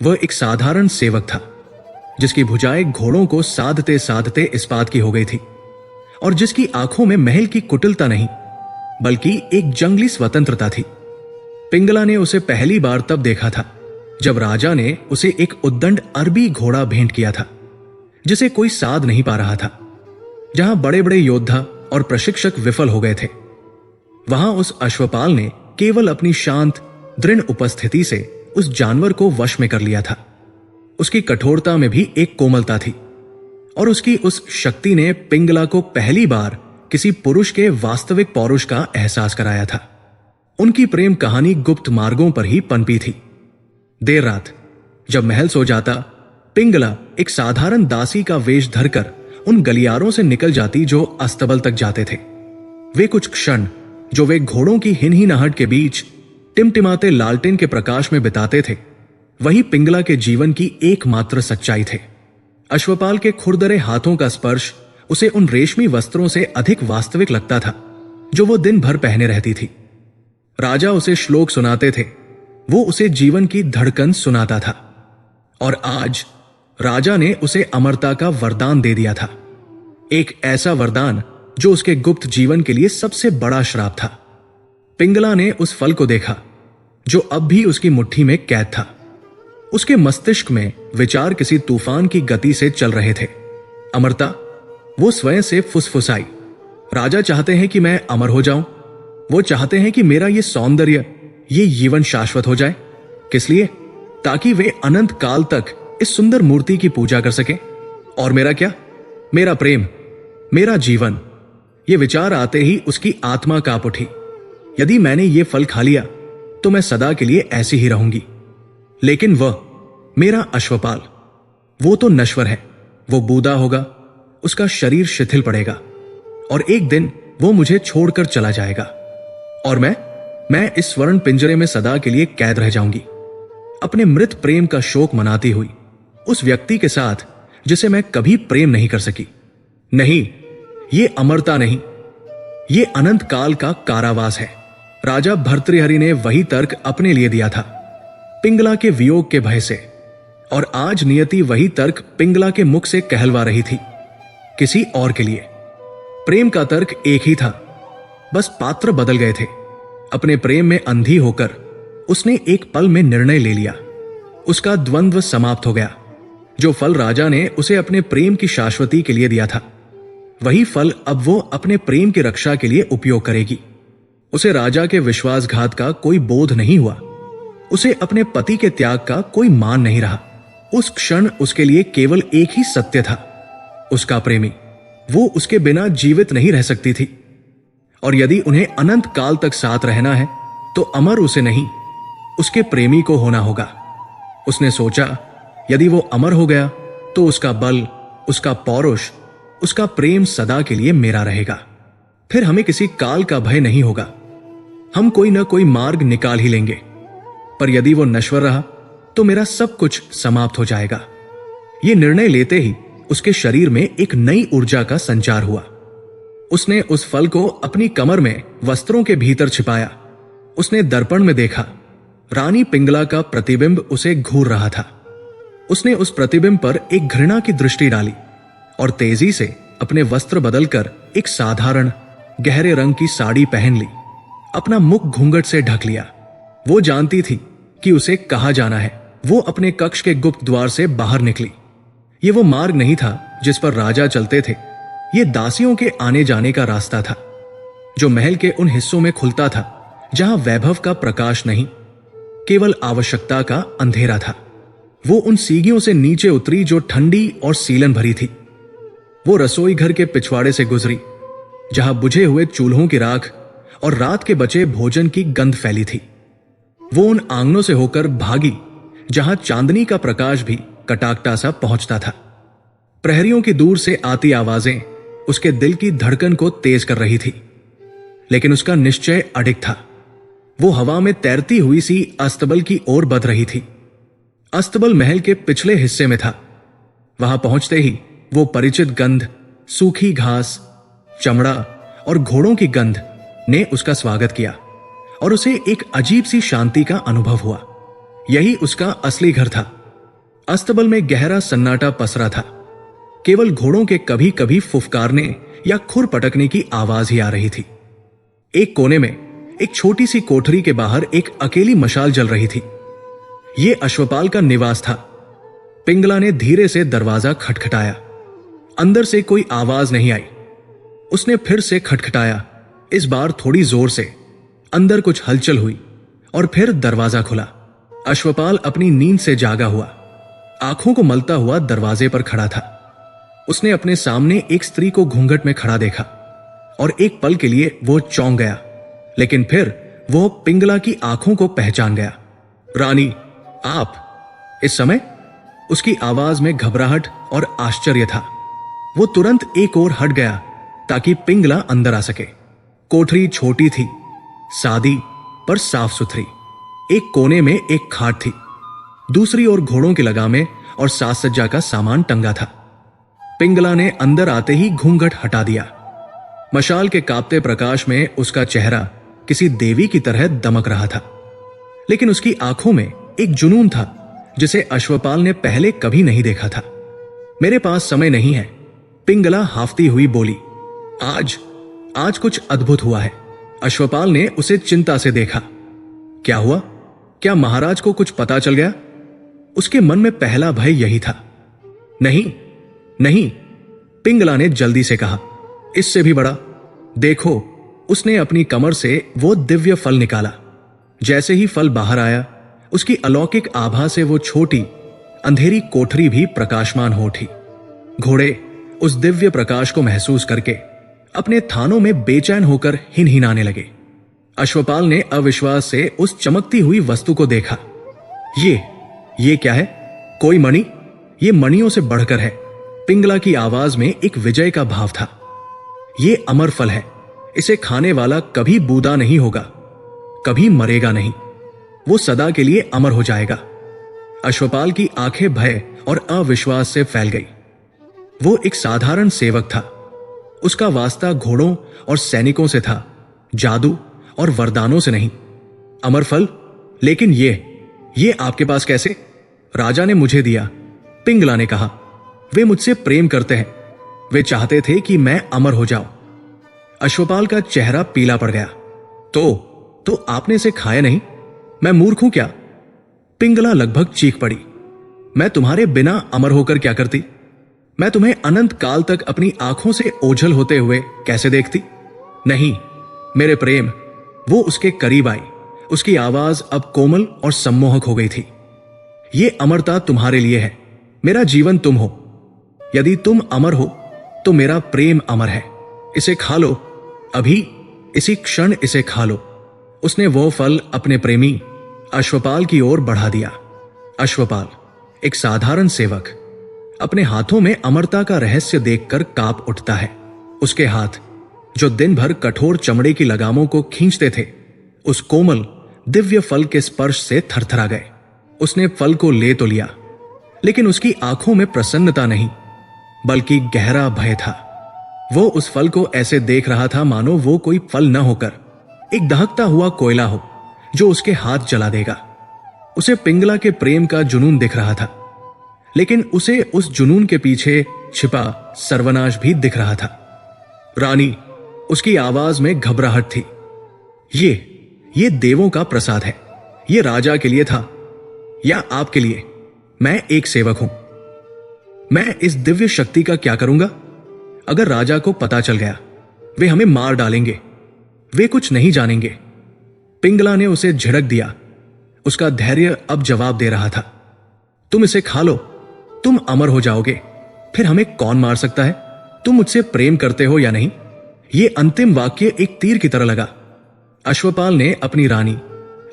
वह एक साधारण सेवक था, जिसकी भुजाएं घोड़ों को साधते साधते इस्पात की हो गई थी, और जिसकी आंखों में महल की कुटिलता नहीं, बल्कि एक जंगली स्वतंत्रता थी। पिंगला ने उसे पहली बार तब देखा था जब राजा ने उसे एक उद्दंड अरबी घोड़ा भेंट किया था, जिसे कोई साध नहीं पा रहा था। जहां बड़े बड़े योद्धा और प्रशिक्षक विफल हो गए थे, वहां उस अश्वपाल ने केवल अपनी शांत दृढ़ उपस्थिति से उस जानवर को वश में कर लिया था। उसकी कठोरता में भी एक कोमलता थी, और उसकी उस शक्ति ने पिंगला को पहली बार किसी पुरुष के वास्तविक पौरुष का एहसास कराया था। उनकी प्रेम कहानी गुप्त मार्गों पर ही पनपी थी। देर रात जब महल सो जाता, पिंगला एक साधारण दासी का वेश धरकर उन गलियारों से निकल जाती जो अस्तबल तक जाते थे। वे कुछ क्षण जो वे घोड़ों की हिनहिनाहट के बीच टिमटिमाते लालटेन के प्रकाश में बिताते थे, वही पिंगला के जीवन की एकमात्र सच्चाई थे। अश्वपाल के खुरदरे हाथों का स्पर्श उसे उन रेशमी वस्त्रों से अधिक वास्तविक लगता था जो वो दिन भर पहने रहती थी। राजा उसे श्लोक सुनाते थे, वो उसे जीवन की धड़कन सुनाता था, और आज राजा ने उसे अमरता का वरदान दे दिया था। एक ऐसा वरदान जो उसके गुप्त जीवन के लिए सबसे बड़ा श्राप था। पिंगला ने उस फल को देखा जो अब भी उसकी मुट्ठी में कैद था। उसके मस्तिष्क में विचार किसी तूफान की गति से चल रहे थे। अमरता, वो स्वयं से फुसफुसाई। राजा चाहते हैं कि मैं अमर हो जाऊं। वो चाहते हैं कि मेरा ये सौंदर्य, ये जीवन शाश्वत हो जाए। किस लिए? ताकि वे अनंत काल तक इस सुंदर मूर्ति की पूजा कर सकें। और मेरा क्या? मेरा प्रेम, मेरा जीवन। ये विचार आते ही उसकी आत्मा कांप उठी। यदि मैंने ये फल खा लिया तो मैं सदा के लिए ऐसी ही रहूंगी। लेकिन वह, मेरा अश्वपाल, वो तो नश्वर है। वो बूढ़ा होगा, उसका शरीर शिथिल पड़ेगा, और एक दिन वो मुझे छोड़कर चला जाएगा, और मैं इस स्वर्ण पिंजरे में सदा के लिए कैद रह जाऊंगी, अपने मृत प्रेम का शोक मनाती हुई उस व्यक्ति के साथ जिसे मैं कभी प्रेम नहीं कर सकी। नहीं, ये अमरता नहीं, ये अनंत काल का कारावास है। राजा भर्तृहरि ने वही तर्क अपने लिए दिया था, पिंगला के वियोग के भय से, और आज नियति वही तर्क पिंगला के मुख से कहलवा रही थी, किसी और के लिए। प्रेम का तर्क एक ही था, बस पात्र बदल गए थे। अपने प्रेम में अंधी होकर उसने एक पल में निर्णय ले लिया। उसका द्वंद्व समाप्त हो गया। जो फल राजा ने उसे अपने प्रेम की शाश्वती के लिए दिया था, वही फल अब वो अपने प्रेम की रक्षा के लिए उपयोग करेगी। उसे राजा के विश्वासघात का कोई बोध नहीं हुआ। उसे अपने पति के त्याग का कोई मान नहीं रहा। उस क्षण उसके लिए केवल एक ही सत्य था, उसका प्रेमी। वो उसके बिना जीवित नहीं रह सकती थी, और यदि उन्हें अनंत काल तक साथ रहना है तो अमर उसे नहीं, उसके प्रेमी को होना होगा। उसने सोचा, यदि वो अमर हो गया तो उसका बल, उसका पौरुष, उसका प्रेम सदा के लिए मेरा रहेगा। फिर हमें किसी काल का भय नहीं होगा। हम कोई न कोई मार्ग निकाल ही लेंगे। पर यदि वो नश्वर रहा तो मेरा सब कुछ समाप्त हो जाएगा। ये निर्णय लेते ही उसके शरीर में एक नई ऊर्जा का संचार हुआ। उसने उस फल को अपनी कमर में वस्त्रों के भीतर छिपाया। उसने दर्पण में देखा, रानी पिंगला का प्रतिबिंब उसे घूर रहा था। उसने उस प्रतिबिंब पर एक घृणा की दृष्टि डाली और तेजी से अपने वस्त्र बदलकर एक साधारण गहरे रंग की साड़ी पहन ली। अपना मुख घूंघट से ढक लिया। वो जानती थी कि उसे कहाँ जाना है। वो अपने कक्ष के गुप्त द्वार से बाहर निकली। ये वो मार्ग नहीं था जिस पर राजा चलते थे। ये दासियों के आने जाने का रास्ता था, जो महल के उन हिस्सों में खुलता था जहां वैभव का प्रकाश नहीं, केवल आवश्यकता का अंधेरा था। वो उन सीढ़ियों से नीचे उतरी जो ठंडी और सीलन भरी थी। वो रसोई घर के पिछवाड़े से गुजरी, जहां बुझे हुए चूल्हों की राख और रात के बचे भोजन की गंध फैली थी। वो उन आंगनों से होकर भागी जहां चांदनी का प्रकाश भी कटाकटा सा पहुंचता था। प्रहरियों की दूर से आती आवाजें उसके दिल की धड़कन को तेज कर रही थी, लेकिन उसका निश्चय अडिग था। वो हवा में तैरती हुई सी अस्तबल की ओर बढ़ रही थी। अस्तबल महल के पिछले हिस्से में था। वहां पहुंचते ही वो परिचित गंध, सूखी घास, चमड़ा और घोड़ों की गंध ने उसका स्वागत किया और उसे एक अजीब सी शांति का अनुभव हुआ। यही उसका असली घर था। अस्तबल में गहरा सन्नाटा पसरा था। केवल घोड़ों के कभी कभी फुफकारने या खुर पटकने की आवाज ही आ रही थी। एक कोने में एक छोटी सी कोठरी के बाहर एक अकेली मशाल जल रही थी। यह अश्वपाल का निवास था। पिंगला ने धीरे से दरवाजा खटखटाया। अंदर से कोई आवाज नहीं आई। उसने फिर से खटखटाया, इस बार थोड़ी जोर से। अंदर कुछ हलचल हुई और फिर दरवाजा खुला। अश्वपाल अपनी नींद से जागा हुआ, आंखों को मलता हुआ दरवाजे पर खड़ा था। उसने अपने सामने एक स्त्री को घूंघट में खड़ा देखा और एक पल के लिए वो चौंक गया, लेकिन फिर वो पिंगला की आंखों को पहचान गया। रानी, आप? इस समय उसकी आवाज में घबराहट और आश्चर्य था। वो तुरंत एक ओर हट गया ताकि पिंगला अंदर आ सके। कोठरी छोटी थी, सादी पर साफ सुथरी। एक कोने में एक खाट थी, दूसरी ओर घोड़ों की लगामें और साज सज्जा का सामान टंगा था। पिंगला ने अंदर आते ही घूंघट हटा दिया। मशाल के कांपते प्रकाश में उसका चेहरा किसी देवी की तरह दमक रहा था, लेकिन उसकी आंखों में एक जुनून था जिसे अश्वपाल ने पहले कभी नहीं देखा था। मेरे पास समय नहीं है, पिंगला हाफती हुई बोली। आज कुछ अद्भुत हुआ है। अश्वपाल ने उसे चिंता से देखा। क्या हुआ? क्या महाराज को कुछ पता चल गया? उसके मन में पहला भय यही था। नहीं, पिंगला ने जल्दी से कहा। इससे भी बड़ा, देखो। उसने अपनी कमर से वो दिव्य फल निकाला। जैसे ही फल बाहर आया, उसकी अलौकिक आभा से वो छोटी अंधेरी कोठरी भी प्रकाशमान हो उठी। घोड़े उस दिव्य प्रकाश को महसूस करके अपने थानों में बेचैन होकर हिनहिनाने लगे। अश्वपाल ने अविश्वास से उस चमकती हुई वस्तु को देखा। ये क्या है? कोई मणि? ये मणियों से बढ़कर है। पिंगला की आवाज में एक विजय का भाव था। ये अमर फल है। इसे खाने वाला कभी बूदा नहीं होगा, कभी मरेगा नहीं। वो सदा के लिए अमर हो जाएगा। अश्वपाल की आंखें भय और अविश्वास से फैल गई। वो एक साधारण सेवक था। उसका वास्ता घोड़ों और सैनिकों से था, जादू और वरदानों से नहीं। अमर फल? लेकिन ये आपके पास कैसे? राजा ने मुझे दिया, पिंगला ने कहा। वे मुझसे प्रेम करते हैं। वे चाहते थे कि मैं अमर हो जाऊं। अश्वपाल का चेहरा पीला पड़ गया। तो आपने इसे खाया नहीं? मैं मूर्ख हूं क्या? पिंगला लगभग चीख पड़ी। मैं तुम्हारे बिना अमर होकर क्या करती? मैं तुम्हें अनंत काल तक अपनी आंखों से ओझल होते हुए कैसे देखती? नहीं, मेरे प्रेम। वो उसके करीब आई। उसकी आवाज अब कोमल और सम्मोहक हो गई थी। ये अमरता तुम्हारे लिए है। मेरा जीवन तुम हो। यदि तुम अमर हो तो मेरा प्रेम अमर है। इसे खा लो, अभी, इसी क्षण इसे खा लो। उसने वो फल अपने प्रेमी अश्वपाल की ओर बढ़ा दिया। अश्वपाल, एक साधारण सेवक, अपने हाथों में अमरता का रहस्य देखकर कांप उठता है। उसके हाथ, जो दिन भर कठोर चमड़े की लगामों को खींचते थे, उस कोमल दिव्य फल के स्पर्श से थरथरा गए। उसने फल को ले तो लिया, लेकिन उसकी आंखों में प्रसन्नता नहीं, बल्कि गहरा भय था। वो उस फल को ऐसे देख रहा था मानो वो कोई फल न होकर एक दहकता हुआ कोयला हो जो उसके हाथ जला देगा। उसे पिंगला के प्रेम का जुनून दिख रहा था, लेकिन उसे उस जुनून के पीछे छिपा सर्वनाश भी दिख रहा था। रानी, उसकी आवाज में घबराहट थी। ये देवों का प्रसाद है। ये राजा के लिए था या आपके लिए? मैं एक सेवक हूं। मैं इस दिव्य शक्ति का क्या करूंगा? अगर राजा को पता चल गया, वे हमें मार डालेंगे। वे कुछ नहीं जानेंगे। पिंगला ने उसे झिड़क दिया। उसका धैर्य अब जवाब दे रहा था। तुम इसे खा लो, तुम अमर हो जाओगे। फिर हमें कौन मार सकता है? तुम मुझसे प्रेम करते हो या नहीं? यह अंतिम वाक्य एक तीर की तरह लगा। अश्वपाल ने अपनी रानी,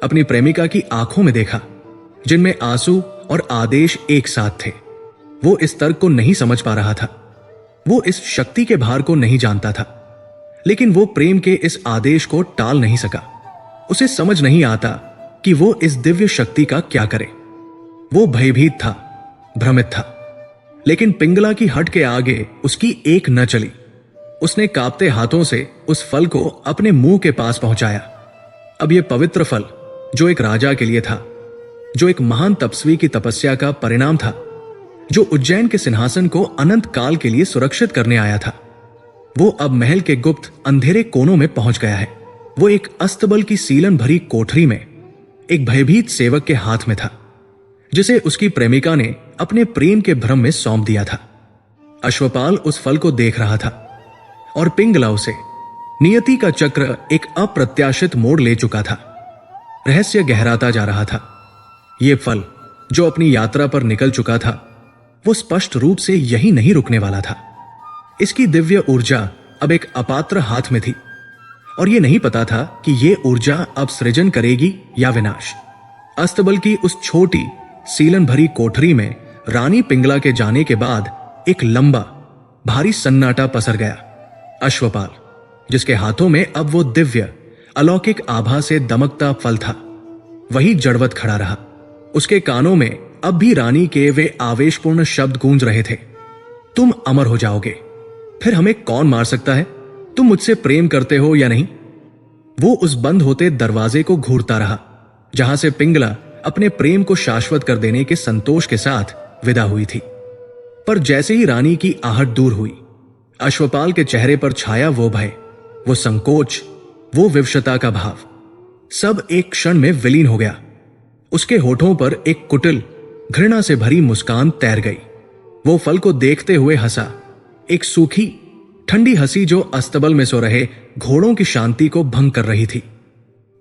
अपनी प्रेमिका की आंखों में देखा, जिनमें आंसू और आदेश एक साथ थे। वो इस तर्क को नहीं समझ पा रहा था। वो इस शक्ति के भार को नहीं जानता था, लेकिन वो प्रेम के इस आदेश को टाल नहीं सका। उसे समझ नहीं आता कि वो इस दिव्य शक्ति का क्या करे। वो भयभीत था, भ्रमित था, लेकिन पिंगला की हट के आगे उसकी एक न चली। उसने कांपते हाथों से उस फल को अपने मुंह के पास पहुंचाया। अब यह पवित्र फल, जो एक राजा के लिए था, जो एक महान तपस्वी की तपस्या का परिणाम था, जो उज्जैन के सिंहासन को अनंत काल के लिए सुरक्षित करने आया था, वो अब महल के गुप्त अंधेरे कोनों में पहुंच गया है। वो एक अस्तबल की सीलन भरी कोठरी में एक भयभीत सेवक के हाथ में था, जिसे उसकी प्रेमिका ने अपने प्रेम के भ्रम में सौंप दिया था। अश्वपाल उस फल को देख रहा था और पिंगला उसे। नियति का चक्र एक अप्रत्याशित मोड़ ले चुका था। रहस्य गहराता जा रहा था। यह फल, जो अपनी यात्रा पर निकल चुका था, वो स्पष्ट रूप से यही नहीं रुकने वाला था। इसकी दिव्य ऊर्जा अब एक अपात्र हाथ में थी, और यह नहीं पता था कि यह ऊर्जा अब सृजन करेगी या विनाश। अस्तबल की उस छोटी सीलन भरी कोठरी में रानी पिंगला के जाने के बाद एक लंबा भारी सन्नाटा पसर गया। अश्वपाल, जिसके हाथों में अब वो दिव्य अलौकिक आभा से दमकता फल था, वही जड़वत खड़ा रहा। उसके कानों में अब भी रानी के वे आवेशपूर्ण शब्द गूंज रहे थे, तुम अमर हो जाओगे, फिर हमें कौन मार सकता है? तुम मुझसे प्रेम करते हो या नहीं? वो उस बंद होते दरवाजे को घूरता रहा, जहां से पिंगला अपने प्रेम को शाश्वत कर देने के संतोष के साथ विदा हुई थी। पर जैसे ही रानी की आहट दूर हुई, अश्वपाल के चेहरे पर छाया वो भय, वो संकोच, वो विवशता का भाव, सब एक क्षण में विलीन हो गया। उसके होठों पर एक कुटिल घृणा से भरी मुस्कान तैर गई। वो फल को देखते हुए हंसा, एक सूखी ठंडी हंसी जो अस्तबल में सो रहे घोड़ों की शांति को भंग कर रही थी।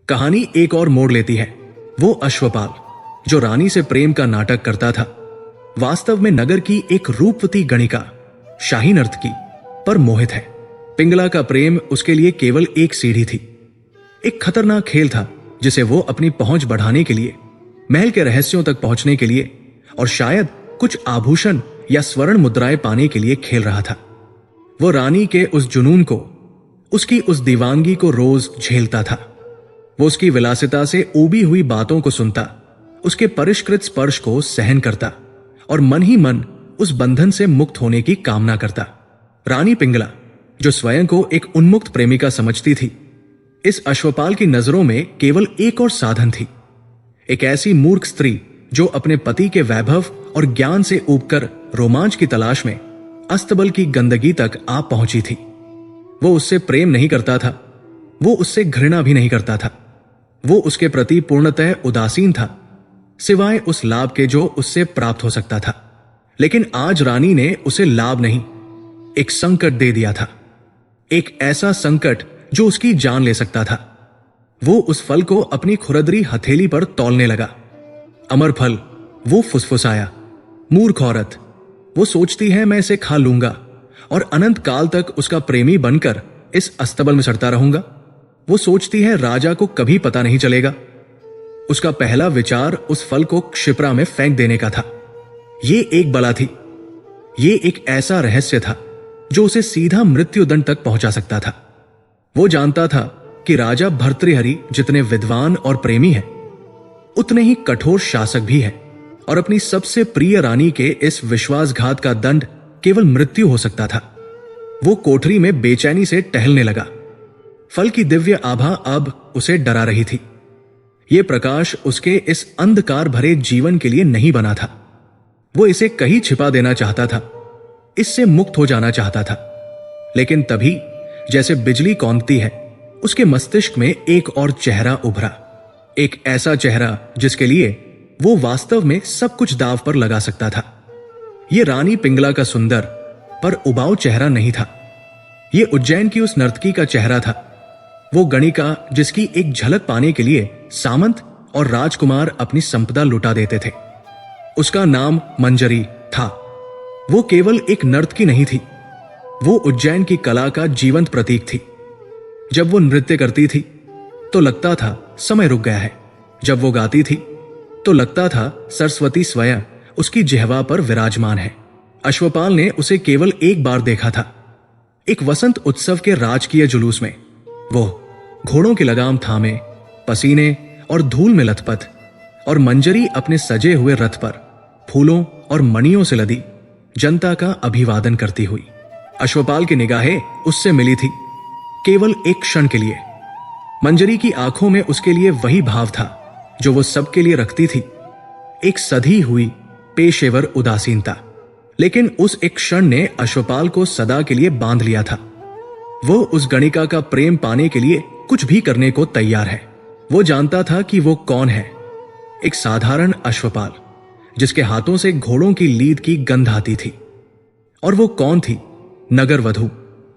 कहानी एक और मोड़ लेती है। वो अश्वपाल, जो रानी से प्रेम का नाटक करता था, वास्तव में नगर की एक रूपवती गणिका, शाही नर्तकी पर मोहित है। पिंगला का प्रेम उसके लिए केवल एक सीढ़ी थी, एक खतरनाक खेल था जिसे वो अपनी पहुंच बढ़ाने के लिए, महल के रहस्यों तक पहुंचने के लिए और शायद कुछ आभूषण या स्वर्ण मुद्राएं पाने के लिए खेल रहा था। वो रानी के उस जुनून को, उसकी उस दीवानगी को रोज झेलता था। वो उसकी विलासिता से ऊबी हुई बातों को सुनता, उसके परिष्कृत स्पर्श को सहन करता और मन ही मन उस बंधन से मुक्त होने की कामना करता। रानी पिंगला, जो स्वयं को एक उन्मुक्त प्रेमिका समझती थी, इस अश्वपाल की नजरों में केवल एक और साधन थी। एक ऐसी मूर्ख स्त्री जो अपने पति के वैभव और ज्ञान से ऊबकर रोमांच की तलाश में अस्तबल की गंदगी तक आ पहुंची थी। वो उससे प्रेम नहीं करता था, वो उससे घृणा भी नहीं करता था। वो उसके प्रति पूर्णतः उदासीन था, सिवाय उस लाभ के जो उससे प्राप्त हो सकता था। लेकिन आज रानी ने उसे लाभ नहीं, एक संकट दे दिया था। एक ऐसा संकट जो उसकी जान ले सकता था। वो उस फल को अपनी खुरदरी हथेली पर तौलने लगा। अमर फल, वो फुसफुसाया। मूर्ख औरत, वो सोचती है मैं इसे खा लूंगा और अनंत काल तक उसका प्रेमी बनकर इस अस्तबल में सड़ता रहूंगा। वो सोचती है राजा को कभी पता नहीं चलेगा। उसका पहला विचार उस फल को क्षिप्रा में फेंक देने का था। ये एक बला थी, ये एक ऐसा रहस्य था जो उसे सीधा मृत्युदंड तक पहुंचा सकता था। वो जानता था कि राजा भर्तृहरि जितने विद्वान और प्रेमी हैं, उतने ही कठोर शासक भी हैं, और अपनी सबसे प्रिय रानी के इस विश्वासघात का दंड केवल मृत्यु हो सकता था। वो कोठरी में बेचैनी से टहलने लगा। फल की दिव्य आभा अब उसे डरा रही थी। यह प्रकाश उसके इस अंधकार भरे जीवन के लिए नहीं बना था। वो इसे कहीं छिपा देना चाहता था, इससे मुक्त हो जाना चाहता था। लेकिन तभी जैसे बिजली कौंधती है, उसके मस्तिष्क में एक और चेहरा उभरा। एक ऐसा चेहरा जिसके लिए वो वास्तव में सब कुछ दांव पर लगा सकता था। यह रानी पिंगला का सुंदर पर उबाऊ चेहरा नहीं था। यह उज्जैन की उस नर्तकी का चेहरा था, वो गणिका जिसकी एक झलक पाने के लिए सामंत और राजकुमार अपनी संपदा लुटा देते थे। उसका नाम मंजरी था। वो केवल एक नर्तकी नहीं थी, वो उज्जैन की कला का जीवंत प्रतीक थी। जब वो नृत्य करती थी तो लगता था समय रुक गया है। जब वो गाती थी तो लगता था सरस्वती स्वयं उसकी जिह्वा पर विराजमान है। अश्वपाल ने उसे केवल एक बार देखा था, एक वसंत उत्सव के राजकीय जुलूस में। वो घोड़ों की लगाम थामे, पसीने और धूल में लथपथ, और मंजरी अपने सजे हुए रथ पर फूलों और मणियों से लदी जनता का अभिवादन करती हुई। अश्वपाल की निगाहें उससे मिली थी, केवल एक क्षण के लिए। मंजरी की आंखों में उसके लिए वही भाव था जो वो सबके लिए रखती थी, एक सधी हुई पेशेवर उदासीनता। लेकिन उस एक क्षण ने अश्वपाल को सदा के लिए बांध लिया था। वो उस गणिका का प्रेम पाने के लिए कुछ भी करने को तैयार है। वो जानता था कि वो कौन है, एक साधारण अश्वपाल जिसके हाथों से घोड़ों की लीद की गंध आती थी। और वो कौन थी? नगर वधू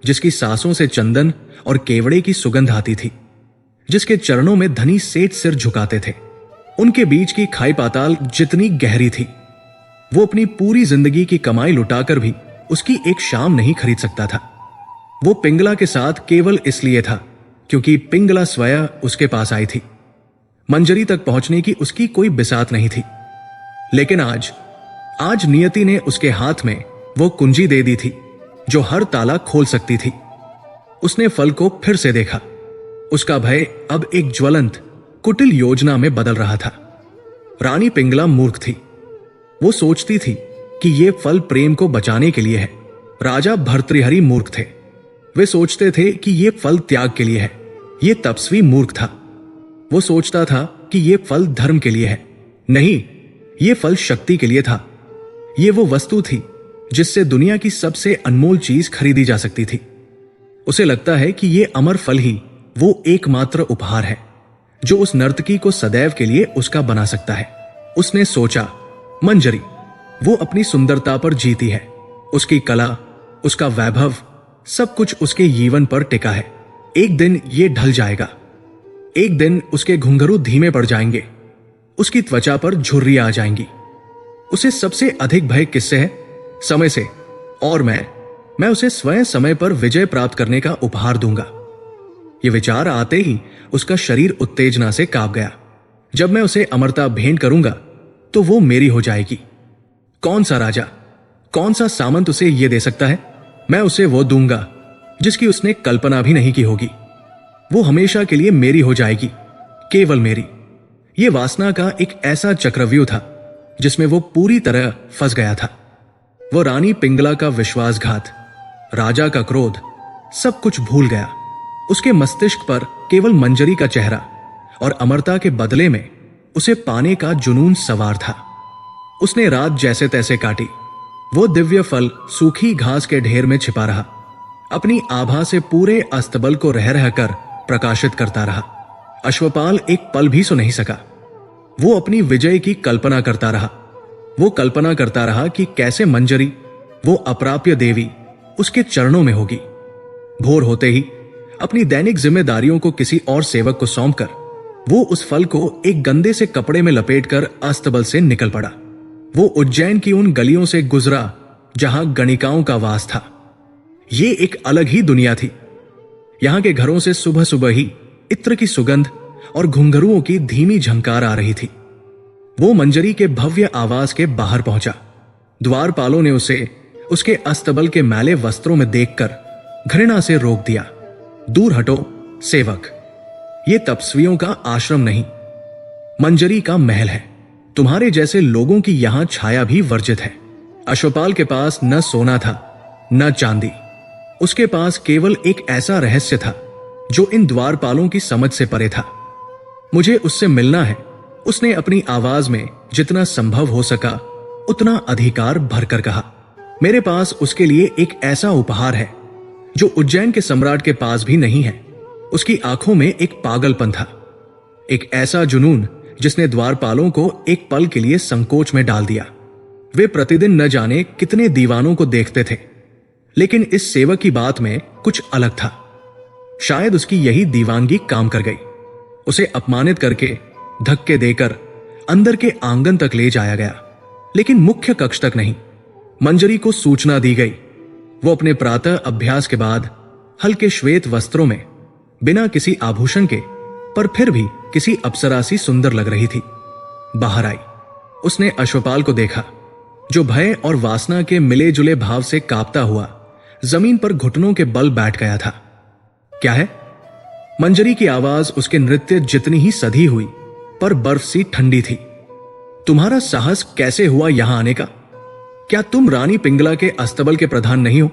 जिसकी सांसों से चंदन और केवड़े की सुगंध आती थी, जिसके चरणों में धनी सेठ सिर झुकाते थे। उनके बीच की खाई पाताल जितनी गहरी थी, वो अपनी पूरी जिंदगी की कमाई लुटाकर भी उसकी एक शाम नहीं खरीद सकता था। वो पिंगला के साथ केवल इसलिए था क्योंकि पिंगला स्वयं उसके पास आई थी। मंजरी तक पहुंचने की उसकी कोई बिसात नहीं थी। लेकिन आज नियति ने उसके हाथ में वो कुंजी दे दी थी जो हर ताला खोल सकती थी। उसने फल को फिर से देखा। उसका भय अब एक ज्वलंत कुटिल योजना में बदल रहा था। रानी पिंगला मूर्ख थी। वो सोचती थी कि ये फल प्रेम को बचाने के लिए है। राजा भर्तृहरि मूर्ख थे। वे सोचते थे कि ये फल त्याग के लिए है। ये तपस्वी मूर्ख था। वो सोचता था कि ये फल धर्म के लिए है। नहीं, ये फल शक्ति के लिए था। ये वो वस्तु थी जिससे दुनिया की सबसे अनमोल चीज खरीदी जा सकती थी। उसे लगता है कि ये अमर फल ही वो एकमात्र उपहार है जो उस नर्तकी को सदैव के लिए उसका बना सकता है। उसने सोचा, मंजरी वो अपनी सुंदरता पर जीती है। उसकी कला, उसका वैभव, सब कुछ उसके जीवन पर टिका है। एक दिन ये ढल जाएगा। एक दिन उसके घुंघरू धीमे पड़ जाएंगे, उसकी त्वचा पर झुर्रियां आ जाएंगी। उसे सबसे अधिक भय किससे है? समय से। और मैं उसे स्वयं समय पर विजय प्राप्त करने का उपहार दूंगा। ये विचार आते ही उसका शरीर उत्तेजना से कांप गया। जब मैं उसे अमरता भेंट करूंगा तो वो मेरी हो जाएगी। कौन सा राजा, कौन सा सामंत उसे ये दे सकता है? मैं उसे वो दूंगा जिसकी उसने कल्पना भी नहीं की होगी। वो हमेशा के लिए मेरी हो जाएगी, केवल मेरी। ये वासना का एक ऐसा चक्रव्यूह था जिसमें वो पूरी तरह फंस गया था। वो रानी पिंगला का विश्वासघात, राजा का क्रोध, सब कुछ भूल गया। उसके मस्तिष्क पर केवल मंजरी का चेहरा और अमरता के बदले में उसे पाने का जुनून सवार था। उसने रात जैसे तैसे काटी। वो दिव्य फल सूखी घास के ढेर में छिपा रहा, अपनी आभा से पूरे अस्तबल को रह रहकर प्रकाशित करता रहा। अश्वपाल एक पल भी सो नहीं सका। वो अपनी विजय की कल्पना करता रहा। वो कल्पना करता रहा कि कैसे मंजरी, वो अप्राप्य देवी, उसके चरणों में होगी। भोर होते ही अपनी दैनिक जिम्मेदारियों को किसी और सेवक को सौंपकर वो उस फल को एक गंदे से कपड़े में लपेटकर अस्तबल से निकल पड़ा। वो उज्जैन की उन गलियों से गुजरा जहां गणिकाओं का वास था। ये एक अलग ही दुनिया थी। यहां के घरों से सुबह सुबह ही इत्र की सुगंध और घुंघरुओं की धीमी झंकार आ रही थी। वो मंजरी के भव्य आवास के बाहर पहुंचा। द्वारपालों ने उसे उसके अस्तबल के मैले वस्त्रों में देखकर घृणा से रोक दिया। दूर हटो सेवक, ये तपस्वियों का आश्रम नहीं, मंजरी का महल है। तुम्हारे जैसे लोगों की यहां छाया भी वर्जित है। अश्वपाल के पास न सोना था न चांदी। उसके पास केवल एक ऐसा रहस्य था जो इन द्वारपालों की समझ से परे था। मुझे उससे मिलना है, उसने अपनी आवाज में जितना संभव हो सका उतना अधिकार भरकर कहा। मेरे पास उसके लिए एक ऐसा उपहार है जो उज्जैन के सम्राट के पास भी नहीं है। उसकी आंखों में एक पागलपन था, एक ऐसा जुनून जिसने द्वारपालों को एक पल के लिए संकोच में डाल दिया। वे प्रतिदिन न जाने कितने दीवानों को देखते थे, लेकिन इस सेवक की बात में कुछ अलग था। शायद उसकी यही दीवानगी काम कर गई। उसे अपमानित करके, धक्के देकर अंदर के आंगन तक ले जाया गया, लेकिन मुख्य कक्ष तक नहीं। मंजरी को सूचना दी गई। वो अपने प्रातः अभ्यास के बाद हल्के श्वेत वस्त्रों में, बिना किसी आभूषण के, पर फिर भी किसी अप्सरा सी सुंदर लग रही थी, बाहर आई। उसने अश्वपाल को देखा जो भय और वासना के मिले जुले भाव से कांपता हुआ जमीन पर घुटनों के बल बैठ गया था। क्या है? मंजरी की आवाज उसके नृत्य जितनी ही सधी हुई पर बर्फ सी ठंडी थी। तुम्हारा साहस कैसे हुआ यहां आने का? क्या तुम रानी पिंगला के अस्तबल के प्रधान नहीं हो?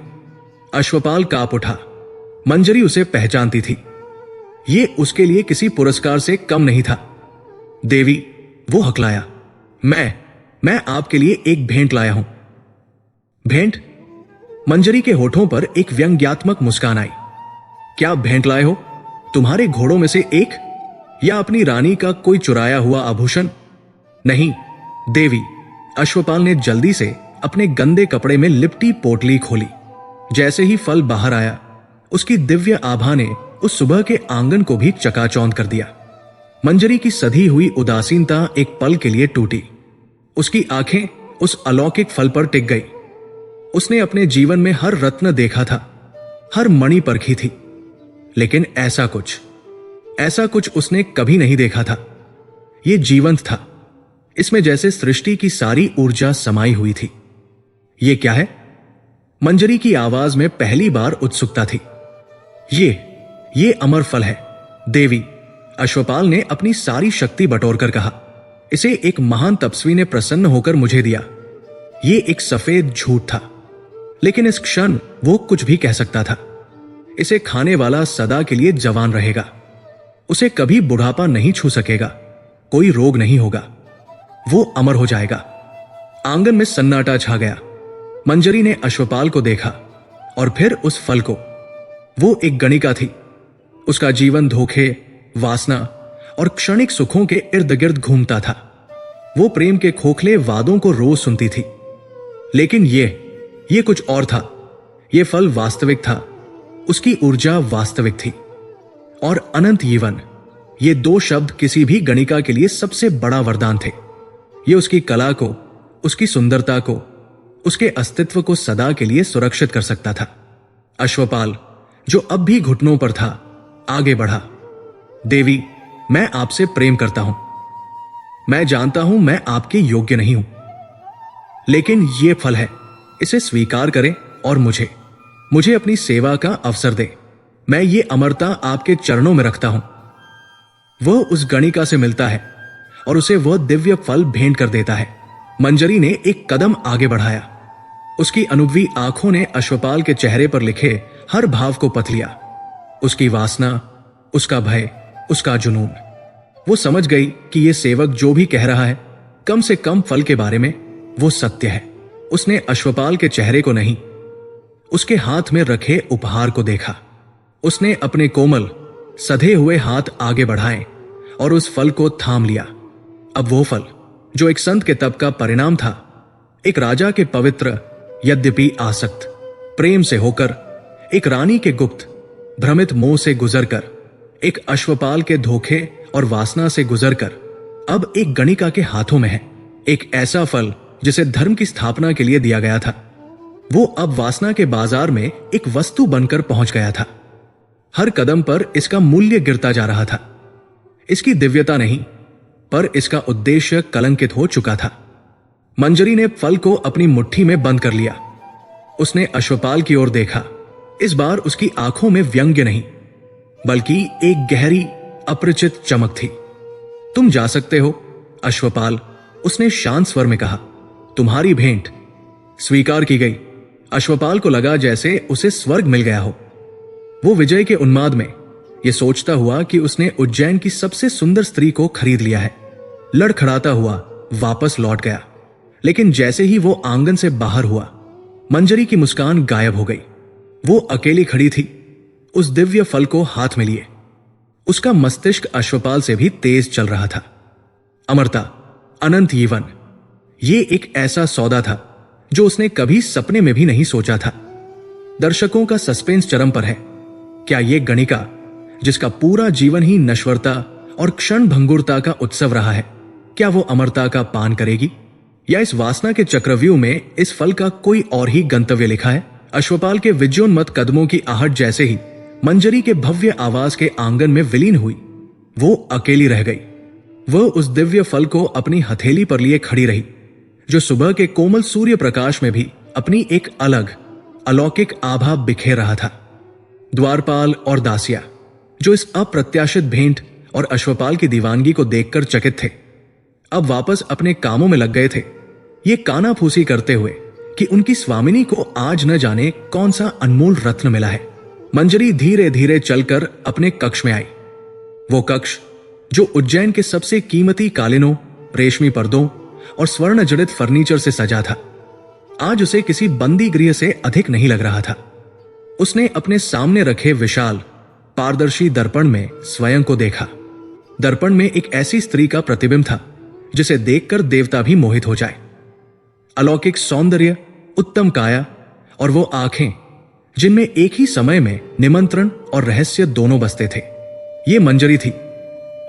अश्वपाल कांप उठा। मंजरी उसे पहचानती थी। ये उसके लिए किसी पुरस्कार से कम नहीं था। देवी, वो हकलाया, मैं आपके लिए एक भेंट लाया हूं। भेंट? मंजरी के होठों पर एक व्यंग्यात्मक मुस्कान आई। क्या भेंट लाए हो? तुम्हारे घोड़ों में से एक, या अपनी रानी का कोई चुराया हुआ आभूषण? नहीं देवी, अश्वपाल ने जल्दी से अपने गंदे कपड़े में लिपटी पोटली खोली। जैसे ही फल बाहर आया, उसकी दिव्य आभा ने उस सुबह के आंगन को भी चकाचौंध कर दिया। मंजरी की सधी हुई उदासीनता एक पल के लिए टूटी। उसकी आंखें उस अलौकिक फल पर टिक गई। उसने अपने जीवन में हर रत्न देखा था, हर मणि परखी थी, लेकिन ऐसा कुछ उसने कभी नहीं देखा था। यह जीवंत था। इसमें जैसे सृष्टि की सारी ऊर्जा समाई हुई थी। यह क्या है? मंजरी की आवाज में पहली बार उत्सुकता थी। ये अमर फल है देवी, अश्वपाल ने अपनी सारी शक्ति बटोरकर कहा। इसे एक महान तपस्वी ने प्रसन्न होकर मुझे दिया। ये एक सफेद झूठ था, लेकिन इस क्षण वो कुछ भी कह सकता था। इसे खाने वाला सदा के लिए जवान रहेगा। उसे कभी बुढ़ापा नहीं छू सकेगा, कोई रोग नहीं होगा। वो अमर हो जाएगा। आंगन में सन्नाटा छा गया। मंजरी ने अश्वपाल को देखा और फिर उस फल को। वो एक गणिका थी। उसका जीवन धोखे, वासना और क्षणिक सुखों के इर्द गिर्द घूमता था। वो प्रेम के खोखले वादों को रोज सुनती थी, लेकिन ये कुछ और था। ये फल वास्तविक था। उसकी ऊर्जा वास्तविक थी। और अनंत जीवन, ये दो शब्द किसी भी गणिका के लिए सबसे बड़ा वरदान थे। ये उसकी कला को, उसकी सुंदरता को, उसके अस्तित्व को सदा के लिए सुरक्षित कर सकता था। अश्वपाल, जो अब भी घुटनों पर था, आगे बढ़ा। देवी, मैं आपसे प्रेम करता हूं। मैं जानता हूं मैं आपके योग्य नहीं हूं, लेकिन यह फल है। इसे स्वीकार करें और मुझे अपनी सेवा का अवसर दे। मैं ये अमरता आपके चरणों में रखता हूं। वह उस गणिका से मिलता है और उसे वह दिव्य फल भेंट कर देता है। मंजरी ने एक कदम आगे बढ़ाया। उसकी अनुभवी आंखों ने अश्वपाल के चेहरे पर लिखे हर भाव को पथ लिया। उसकी वासना, उसका भय, उसका जुनून। वो समझ गई कि यह सेवक जो भी कह रहा है, कम से कम फल के बारे में, वो सत्य है। उसने अश्वपाल के चेहरे को नहीं, उसके हाथ में रखे उपहार को देखा। उसने अपने कोमल, सधे हुए हाथ आगे बढ़ाए और उस फल को थाम लिया। अब वो फल, जो एक संत के तप का परिणाम था, एक राजा के पवित्र यद्यपि आसक्त प्रेम से होकर, एक रानी के गुप्त भ्रमित मोह से गुजरकर, एक अश्वपाल के धोखे और वासना से गुजरकर, अब एक गणिका के हाथों में है। एक ऐसा फल जिसे धर्म की स्थापना के लिए दिया गया था, वो अब वासना के बाजार में एक वस्तु बनकर पहुंच गया था। हर कदम पर इसका मूल्य गिरता जा रहा था। इसकी दिव्यता नहीं, पर इसका उद्देश्य कलंकित हो चुका था। मंजरी ने फल को अपनी मुट्ठी में बंद कर लिया। उसने अश्वपाल की ओर देखा। इस बार उसकी आंखों में व्यंग्य नहीं, बल्कि एक गहरी अपरिचित चमक थी। तुम जा सकते हो अश्वपाल, उसने शांत स्वर में कहा। तुम्हारी भेंट स्वीकार की गई। अश्वपाल को लगा जैसे उसे स्वर्ग मिल गया हो। वो विजय के उन्माद में यह सोचता हुआ कि उसने उज्जैन की सबसे सुंदर स्त्री को खरीद लिया है, लड़खड़ाता हुआ वापस लौट गया। लेकिन जैसे ही वो आंगन से बाहर हुआ, मंजरी की मुस्कान गायब हो गई। वो अकेली खड़ी थी, उस दिव्य फल को हाथ में लिए। उसका मस्तिष्क अश्वपाल से भी तेज चल रहा था। अमरता, अनंत जीवन, ये एक ऐसा सौदा था जो उसने कभी सपने में भी नहीं सोचा था। दर्शकों का सस्पेंस चरम पर है। क्या ये गणिका, जिसका पूरा जीवन ही नश्वरता और क्षण भंगुरता का उत्सव रहा है, क्या वो अमरता का पान करेगी, या इस वासना के चक्रव्यूह में इस फल का कोई और ही गंतव्य लिखा है? अश्वपाल के विद्योन्मत कदमों की आहट जैसे ही मंजरी के भव्य आवाज के आंगन में विलीन हुई, वो अकेली रह गई। वह उस दिव्य फल को अपनी हथेली पर लिए खड़ी रही, जो सुबह के कोमल सूर्य प्रकाश में भी अपनी एक अलग अलौकिक आभा बिखेर रहा था। द्वारपाल और दासिया, जो इस अप्रत्याशित भेंट और अश्वपाल की दीवानगी को देखकर चकित थे, अब वापस अपने कामों में लग गए थे, ये कानाफूसी करते हुए कि उनकी स्वामिनी को आज न जाने कौन सा अनमोल रत्न मिला है। मंजरी धीरे धीरे चलकर अपने कक्ष में आई। वो कक्ष जो उज्जैन के सबसे कीमती कालीनों, रेशमी पर्दों और स्वर्ण जड़ित फर्नीचर से सजा था, आज उसे किसी बंदी गृह से अधिक नहीं लग रहा था। उसने अपने सामने रखे विशाल पारदर्शी दर्पण में स्वयं को देखा। दर्पण में एक ऐसी स्त्री का प्रतिबिंब था जिसे देखकर देवता भी मोहित हो जाए। अलौकिक सौंदर्य, उत्तम काया और वो आंखें जिनमें एक ही समय में निमंत्रण और रहस्य दोनों बसते थे, ये मंजरी थी,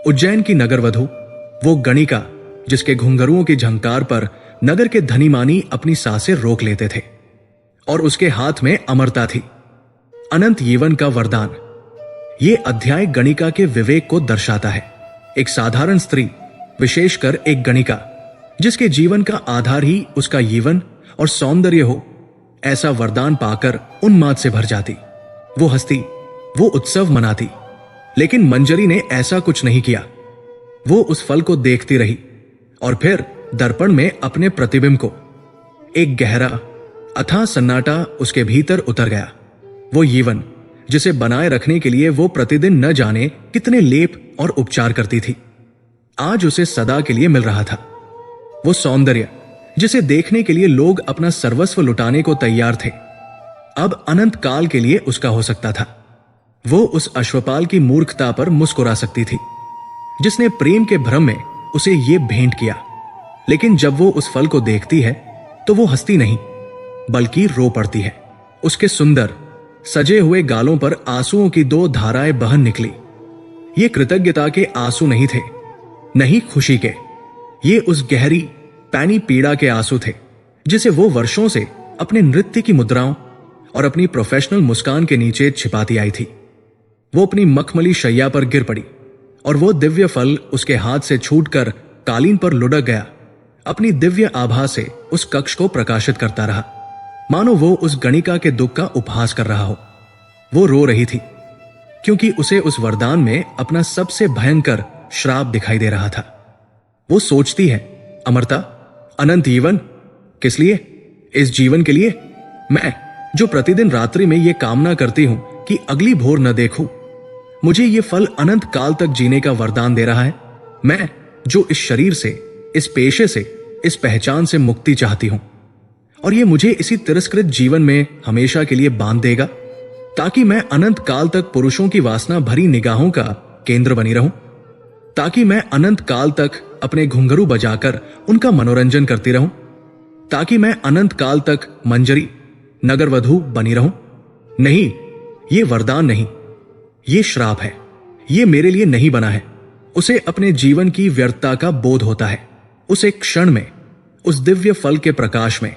उज्जैन की नगर वधू, वो गणिका जिसके घुंघरुओं की झंकार पर नगर के धनी मानी अपनी सांसें रोक लेते थे, और उसके हाथ में अमरता थी, अनंत जीवन का वरदान। ये अध्याय गणिका के विवेक को दर्शाता है। एक साधारण स्त्री, विशेषकर एक गणिका, जिसके जीवन का आधार ही उसका जीवन और सौंदर्य हो, ऐसा वरदान पाकर उन्माद से भर जाती। वो हंसती, वो उत्सव मनाती, लेकिन मंजरी ने ऐसा कुछ नहीं किया। वो उस फल को देखती रही और फिर दर्पण में अपने प्रतिबिंब को। एक गहरा अथाह सन्नाटा उसके भीतर उतर गया। वो जीवन जिसे बनाए रखने के लिए वो प्रतिदिन न जाने कितने लेप और उपचार करती थी, आज उसे सदा के लिए मिल रहा था। वो सौंदर्य जिसे देखने के लिए लोग अपना सर्वस्व लुटाने को तैयार थे, अब अनंत काल के लिए उसका हो सकता था। वो उस अश्वपाल की मूर्खता पर मुस्कुरा सकती थी, जिसने प्रेम के भ्रम में उसे ये भेंट किया। लेकिन जब वो उस फल को देखती है तो वो हंसती नहीं, बल्कि रो पड़ती है। उसके सुंदर सजे हुए गालों पर आंसुओं की 2 धाराएं बहन निकली। ये कृतज्ञता के आंसू नहीं थे, नहीं खुशी के, ये उस गहरी पैनी पीड़ा के आंसू थे जिसे वो वर्षों से अपने नृत्य की मुद्राओं और अपनी प्रोफेशनल मुस्कान के नीचे छिपाती आई थी। वो अपनी मखमली शैया पर गिर पड़ी और वो दिव्य फल उसके हाथ से छूटकर कालीन पर लुढ़क गया। अपनी दिव्य आभा से उस कक्ष को प्रकाशित करता रहा, मानो वो उस गणिका के दुख का उपहास कर रहा हो। वो रो रही थी क्योंकि उसे उस वरदान में अपना सबसे भयंकर श्राप दिखाई दे रहा था। वो सोचती है, अमरता, अनंत जीवन, किस लिए? इस जीवन के लिए, मैं जो प्रतिदिन रात्रि में ये कामना करती हूं कि अगली भोर न देखूं, मुझे ये फल अनंत काल तक जीने का वरदान दे रहा है। मैं जो इस शरीर से, इस पेशे से, इस पहचान से मुक्ति चाहती हूं, और ये मुझे इसी तिरस्कृत जीवन में हमेशा के लिए बांध देगा, ताकि मैं अनंत काल तक पुरुषों की वासना भरी निगाहों का केंद्र बनी रहूं, ताकि मैं अनंत काल तक अपने घुंघरू बजाकर उनका मनोरंजन करती रहूं, ताकि मैं अनंत काल तक मंजरी, नगर वधू बनी रहूं। नहीं, ये वरदान नहीं, ये श्राप है। ये मेरे लिए नहीं बना है। उसे अपने जीवन की व्यर्थता का बोध होता है। उस एक क्षण में, उस दिव्य फल के प्रकाश में,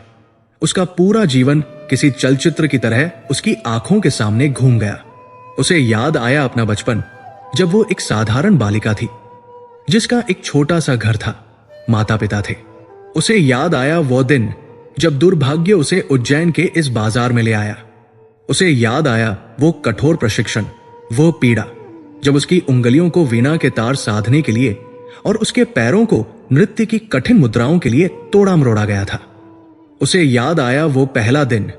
उसका पूरा जीवन किसी चलचित्र की तरह उसकी आंखों के सामने घूम गया। उसे याद आया अपना बचपन, जब वो एक साधारण बालिका थी, जिसका एक छोटा सा घर था, माता पिता थे। उसे याद आया वो दिन जब दुर्भाग्य उसे उज्जैन के इस बाजार में ले आया। उसे याद आया वो कठोर प्रशिक्षण, वो पीड़ा, जब उसकी उंगलियों को वीणा के तार साधने के लिए और उसके पैरों को नृत्य की कठिन मुद्राओं के लिए तोड़ा मरोड़ा गया था। उसे याद आया वो पहला दिन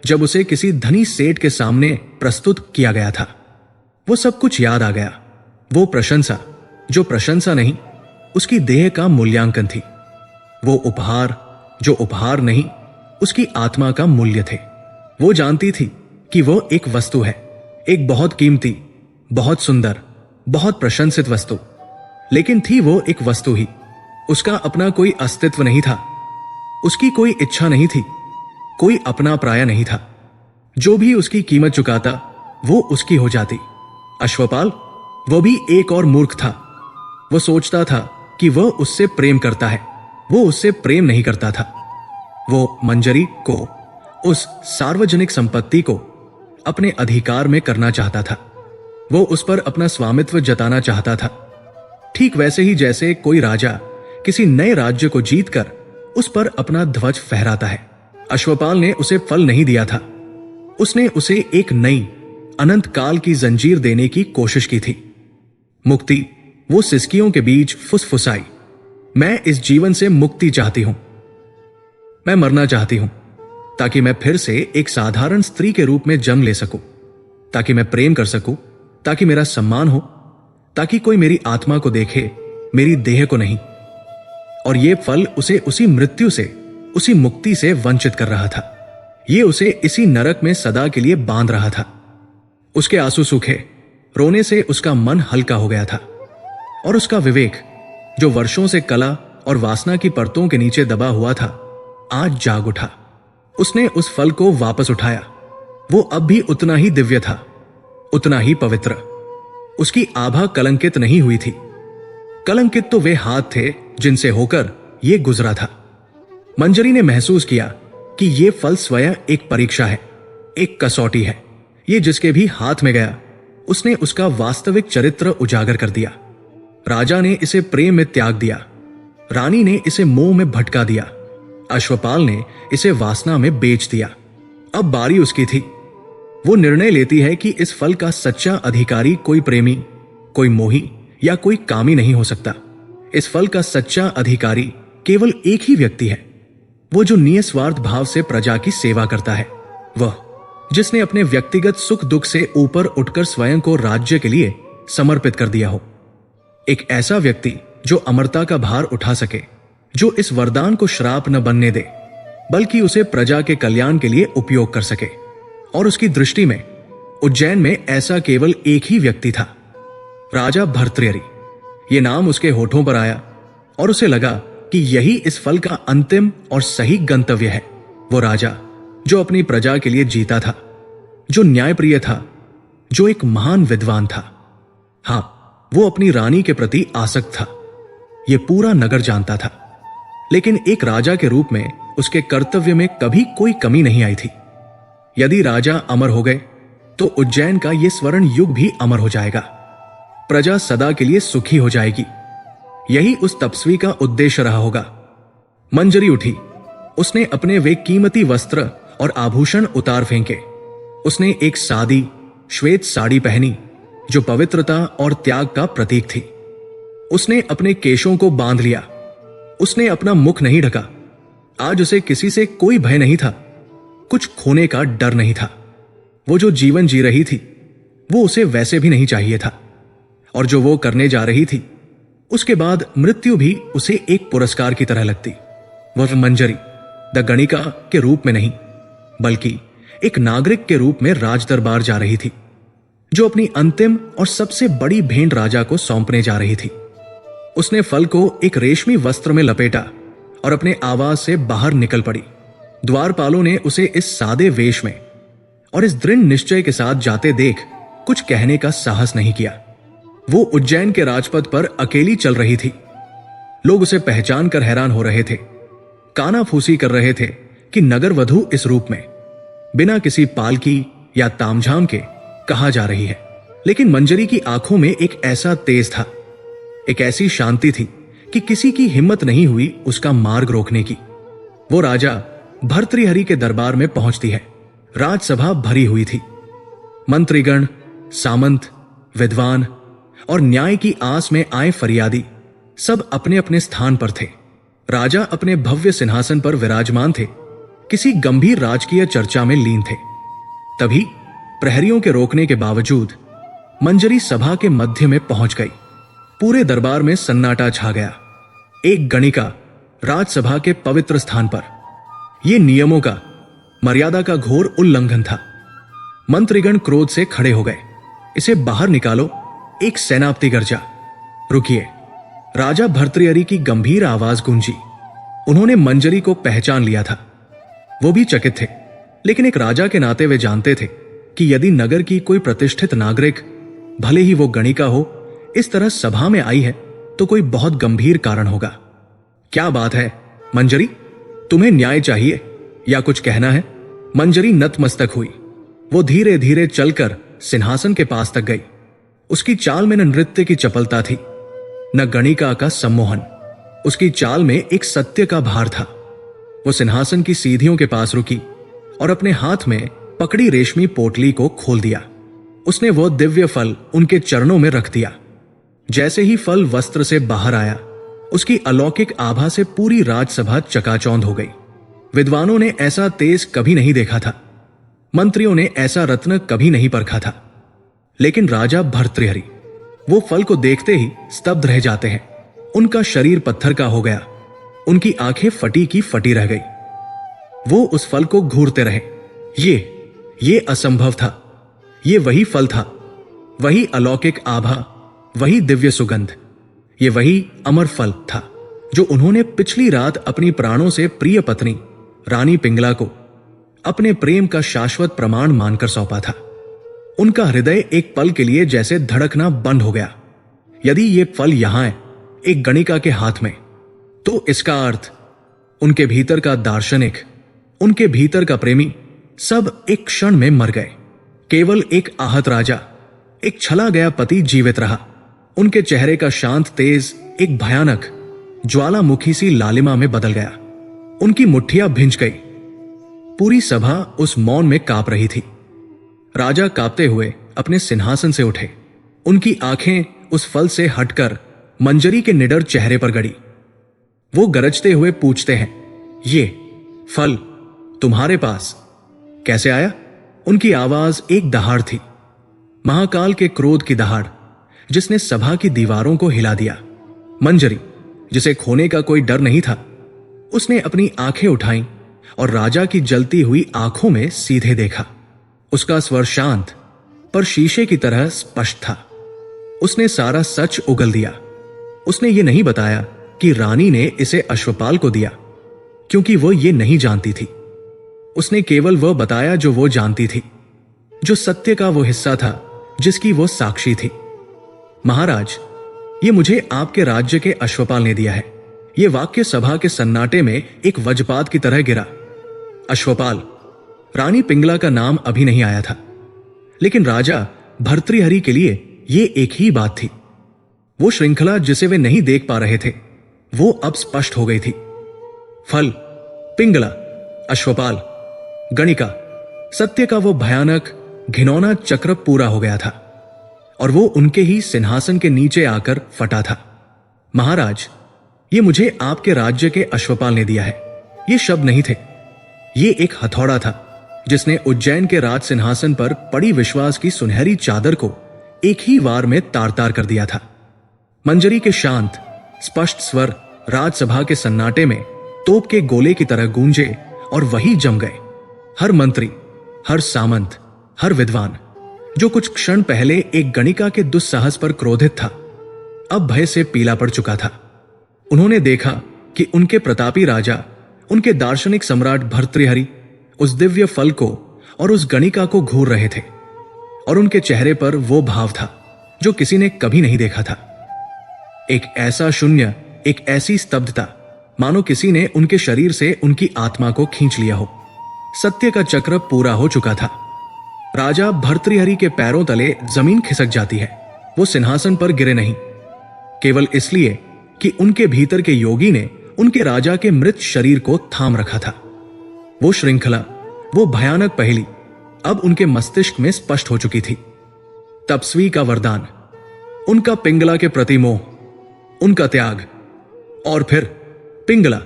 जब उसे किसी धनी सेठ के सामने प्रस्तुत किया गया था। वो सब कुछ याद आ गया। वो प्रशंसा, जो प्रशंसा नहीं, उसकी देह का मूल्यांकन थी। वो उपहार, जो उपहार नहीं, उसकी आत्मा का मूल्य थे। वो जानती थी कि वो एक वस्तु है, एक बहुत कीमती, बहुत सुंदर, बहुत प्रशंसित वस्तु, लेकिन थी वो एक वस्तु ही। उसका अपना कोई अस्तित्व नहीं था, उसकी कोई इच्छा नहीं थी, कोई अपना प्राय नहीं था। जो भी उसकी कीमत चुकाता वो उसकी हो जाती। अश्वपाल, वो भी एक और मूर्ख था। वो सोचता था कि वह उससे प्रेम करता है, वो उससे प्रेम नहीं करता था। वो मंजरी को, उस सार्वजनिक संपत्ति को अपने अधिकार में करना चाहता था। वो उस पर अपना स्वामित्व जताना चाहता था, ठीक वैसे ही जैसे कोई राजा किसी नए राज्य को जीतकर उस पर अपना ध्वज फहराता है। अश्वपाल ने उसे फल नहीं दिया था, उसने उसे एक नई अनंत काल की जंजीर देने की कोशिश की थी। मुक्ति, वो सिसकियों के बीच फुसफुसाई, मैं इस जीवन से मुक्ति चाहती हूं। मैं मरना चाहती हूं ताकि मैं फिर से एक साधारण स्त्री के रूप में जन्म ले सकूं, ताकि मैं प्रेम कर सकूं, ताकि मेरा सम्मान हो, ताकि कोई मेरी आत्मा को देखे, मेरी देह को नहीं। और ये फल उसे उसी मृत्यु से, उसी मुक्ति से वंचित कर रहा था। ये उसे इसी नरक में सदा के लिए बांध रहा था। उसके आंसू सूखे, रोने से उसका मन हल्का हो गया था और उसका विवेक, जो वर्षों से कला और वासना की परतों के नीचे दबा हुआ था, आज जाग उठा। उसने उस फल को वापस उठाया। वो अब भी उतना ही दिव्य था, उतना ही पवित्र। उसकी आभा कलंकित नहीं हुई थी। कलंकित तो वे हाथ थे जिनसे होकर ये गुजरा था। मंजरी ने महसूस किया कि ये फल स्वयं एक परीक्षा है, एक कसौटी है। ये जिसके भी हाथ में गया, उसने उसका वास्तविक चरित्र उजागर कर दिया। राजा ने इसे प्रेम में त्याग दिया, रानी ने इसे मोह में भटका दिया, अश्वपाल ने इसे वासना में बेच दिया। अब बारी उसकी थी। वो निर्णय लेती है कि इस फल का सच्चा अधिकारी कोई प्रेमी, कोई मोही या कोई कामी नहीं हो सकता। इस फल का सच्चा अधिकारी केवल एक ही व्यक्ति है, वो जो निस्वार्थ भाव से प्रजा की सेवा करता है, वह जिसने अपने व्यक्तिगत सुख दुख से ऊपर उठकर स्वयं को राज्य के लिए समर्पित कर दिया हो। एक ऐसा व्यक्ति जो अमरता का भार उठा सके, जो इस वरदान को श्राप न बनने दे, बल्कि उसे प्रजा के कल्याण के लिए उपयोग कर सके। और उसकी दृष्टि में उज्जैन में ऐसा केवल एक ही व्यक्ति था, राजा भर्तृहरि। यह नाम उसके होठों पर आया और उसे लगा कि यही इस फल का अंतिम और सही गंतव्य है। वो राजा जो अपनी प्रजा के लिए जीता था, जो न्यायप्रिय था, जो एक महान विद्वान था। हां, वो अपनी रानी के प्रति आसक्त था, यह पूरा नगर जानता था। लेकिन एक राजा के रूप में उसके कर्तव्य में कभी कोई कमी नहीं आई थी। यदि राजा अमर हो गए तो उज्जैन का यह स्वर्ण युग भी अमर हो जाएगा, प्रजा सदा के लिए सुखी हो जाएगी। यही उस तपस्वी का उद्देश्य रहा होगा। मंजरी उठी। उसने अपने वे कीमती वस्त्र और आभूषण उतार फेंके। उसने एक सादी श्वेत साड़ी पहनी जो पवित्रता और त्याग का प्रतीक थी। उसने अपने केशों को बांध लिया। उसने अपना मुख नहीं ढका। आज उसे किसी से कोई भय नहीं था, कुछ खोने का डर नहीं था। वो जो जीवन जी रही थी, वो उसे वैसे भी नहीं चाहिए था। और जो वो करने जा रही थी, उसके बाद मृत्यु भी उसे एक पुरस्कार की तरह लगती। वह मंजरी द गणिका के रूप में नहीं, बल्कि एक नागरिक के रूप में राज दरबार जा रही थी, जो अपनी अंतिम और सबसे बड़ी भेंट राजा को सौंपने जा रही थी। उसने फल को एक रेशमी वस्त्र में लपेटा और अपने आवाज से बाहर निकल पड़ी। द्वारपालों ने उसे इस सादे वेश में और इस दृढ़ निश्चय के साथ जाते देख कुछ कहने का साहस नहीं किया। वो उज्जैन के राजपथ पर अकेली चल रही थी। लोग उसे पहचान कर हैरान हो रहे थे, कानाफूसी कर रहे थे कि नगर वधु इस रूप में बिना किसी पालकी या तामझाम के कहा जा रही है। लेकिन मंजरी की आंखों में एक ऐसा तेज था, एक ऐसी शांति थी कि किसी की हिम्मत नहीं हुई उसका मार्ग रोकने की। वो राजा भर्तृहरि के दरबार में पहुंचती है। राजसभा भरी हुई थी। मंत्रीगण, सामंत, विद्वान और न्याय की आस में आए फरियादी सब अपने अपने स्थान पर थे। राजा अपने भव्य सिंहासन पर विराजमान थे, किसी गंभीर राजकीय चर्चा में लीन थे। तभी प्रहरियों के रोकने के बावजूद मंजरी सभा के मध्य में पहुंच गई। पूरे दरबार में सन्नाटा छा गया। एक गणिका राजसभा के पवित्र स्थान पर। यह नियमों का, मर्यादा का घोर उल्लंघन था। मंत्रीगण क्रोध से खड़े हो गए। इसे बाहर निकालो, एक सेनापति गर्जा। रुकिए। राजा भर्तृहरि की गंभीर आवाज गूंजी। उन्होंने मंजरी को पहचान लिया था। वो भी चकित थे, लेकिन एक राजा के नाते वे जानते थे कि यदि नगर की कोई प्रतिष्ठित नागरिक, भले ही वो गणिका हो, इस तरह सभा में आई है तो कोई बहुत गंभीर कारण होगा। क्या बात है मंजरी, तुम्हें न्याय चाहिए या कुछ कहना है? मंजरी नतमस्तक हुई। वो धीरे धीरे चलकर सिंहासन के पास तक गई। उसकी चाल में न नृत्य की चपलता थी, न गणिका का सम्मोहन। उसकी चाल में एक सत्य का भार था। वो सिंहासन की सीढ़ियों के पास रुकी और अपने हाथ में पकड़ी रेशमी पोटली को खोल दिया। उसने वो दिव्य फल उनके चरणों में रख दिया। जैसे ही फल वस्त्र से बाहर आया, उसकी अलौकिक आभा से पूरी राजसभा चकाचौंध हो गई। विद्वानों ने ऐसा तेज कभी नहीं देखा था, मंत्रियों ने ऐसा रत्न कभी नहीं परखा था। लेकिन राजा भर्तृहरि वो फल को देखते ही स्तब्ध रह जाते हैं। उनका शरीर पत्थर का हो गया, उनकी आंखें फटी की फटी रह गई। वो उस फल को घूरते रहे। ये असंभव था। ये वही फल था, वही अलौकिक आभा, वही दिव्य सुगंध, ये वही अमर फल था जो उन्होंने पिछली रात अपनी प्राणों से प्रिय पत्नी रानी पिंगला को अपने प्रेम का शाश्वत प्रमाण मानकर सौंपा था। उनका हृदय एक पल के लिए जैसे धड़कना बंद हो गया। यदि ये फल यहां है, एक गणिका के हाथ में, तो इसका अर्थ उनके भीतर का दार्शनिक, उनके भीतर का प्रेमी सब एक क्षण में मर गए। केवल एक आहत राजा, एक छला गया पति जीवित रहा। उनके चेहरे का शांत तेज एक भयानक ज्वालामुखी सी लालिमा में बदल गया। उनकी मुट्ठियां भिंच गई। पूरी सभा उस मौन में कांप रही थी। राजा कांपते हुए अपने सिंहासन से उठे। उनकी आंखें उस फल से हटकर मंजरी के निडर चेहरे पर गड़ी। वो गरजते हुए पूछते हैं, ये फल तुम्हारे पास कैसे आया? उनकी आवाज एक दहाड़ थी, महाकाल के क्रोध की दहाड़, जिसने सभा की दीवारों को हिला दिया। मंजरी, जिसे खोने का कोई डर नहीं था, उसने अपनी आंखें उठाईं और राजा की जलती हुई आंखों में सीधे देखा। उसका स्वर शांत पर शीशे की तरह स्पष्ट था। उसने सारा सच उगल दिया। उसने ये नहीं बताया कि रानी ने इसे अश्वपाल को दिया, क्योंकि वो ये नहीं जानती थी। उसने केवल वह बताया जो वो जानती थी, जो सत्य का वो हिस्सा था जिसकी वो साक्षी थी। महाराज, ये मुझे आपके राज्य के अश्वपाल ने दिया है। ये वाक्य सभा के सन्नाटे में एक वज्रपात की तरह गिरा। अश्वपाल, रानी पिंगला का नाम अभी नहीं आया था, लेकिन राजा भर्तृहरि के लिए ये एक ही बात थी। वो श्रृंखला जिसे वे नहीं देख पा रहे थे, वो अब स्पष्ट हो गई थी। फल, पिंगला, अश्वपाल, गणिका, सत्य का वो भयानक घिनौना चक्र पूरा हो गया था और वो उनके ही सिंहासन के नीचे आकर फटा था। महाराज, ये मुझे आपके राज्य के अश्वपाल ने दिया है। ये शब्द नहीं थे, ये एक हथौड़ा था जिसने उज्जैन के राज सिंहासन पर पड़ी विश्वास की सुनहरी चादर को एक ही वार में तार तार कर दिया था। मंजरी के शांत स्पष्ट स्वर राजसभा के सन्नाटे में तोप के गोले की तरह गूंजे और वही जम गए। हर मंत्री, हर सामंत, हर विद्वान जो कुछ क्षण पहले एक गणिका के दुस्साहस पर क्रोधित था, अब भय से पीला पड़ चुका था। उन्होंने देखा कि उनके प्रतापी राजा, उनके दार्शनिक सम्राट भर्तृहरि उस दिव्य फल को और उस गणिका को घूर रहे थे, और उनके चेहरे पर वो भाव था जो किसी ने कभी नहीं देखा था। एक ऐसा शून्य, एक ऐसी स्तब्धता, मानो किसी ने उनके शरीर से उनकी आत्मा को खींच लिया हो। सत्य का चक्र पूरा हो चुका था। राजा भर्तृहरि के पैरों तले जमीन खिसक जाती है। वो सिंहासन पर गिरे नहीं, केवल इसलिए कि उनके भीतर के योगी ने उनके राजा के मृत शरीर को थाम रखा था। वो श्रृंखला, वो भयानक पहेली अब उनके मस्तिष्क में स्पष्ट हो चुकी थी। तपस्वी का वरदान, उनका पिंगला के प्रति मोह, उनका त्याग, और फिर पिंगला,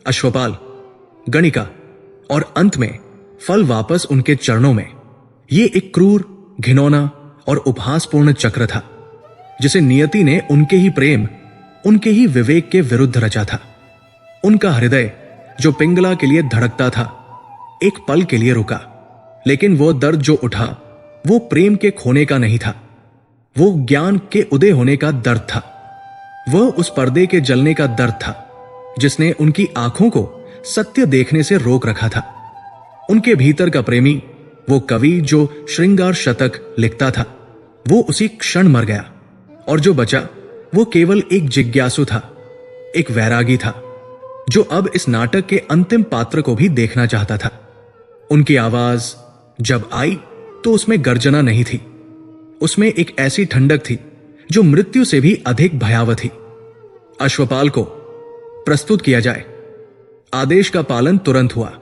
अश्वपाल, गणिका, और अंत में फल वापस उनके चरणों में। ये एक क्रूर, घिनौना और उपहासपूर्ण चक्र था जिसे नियति ने उनके ही प्रेम, उनके ही विवेक के विरुद्ध रचा था। उनका हृदय जो पिंगला के लिए धड़कता था, एक पल के लिए रुका, लेकिन वो दर्द जो उठा वो प्रेम के खोने का नहीं था, वो ज्ञान के उदय होने का दर्द था। वह उस पर्दे के जलने का दर्द था जिसने उनकी आंखों को सत्य देखने से रोक रखा था। उनके भीतर का प्रेमी, वो कवि जो श्रृंगार शतक लिखता था, वो उसी क्षण मर गया, और जो बचा वो केवल एक जिज्ञासु था, एक वैरागी था जो अब इस नाटक के अंतिम पात्र को भी देखना चाहता था। उनकी आवाज जब आई तो उसमें गर्जना नहीं थी, उसमें एक ऐसी ठंडक थी जो मृत्यु से भी अधिक भयावह थी। अश्वपाल को प्रस्तुत किया जाए। आदेश का पालन तुरंत हुआ।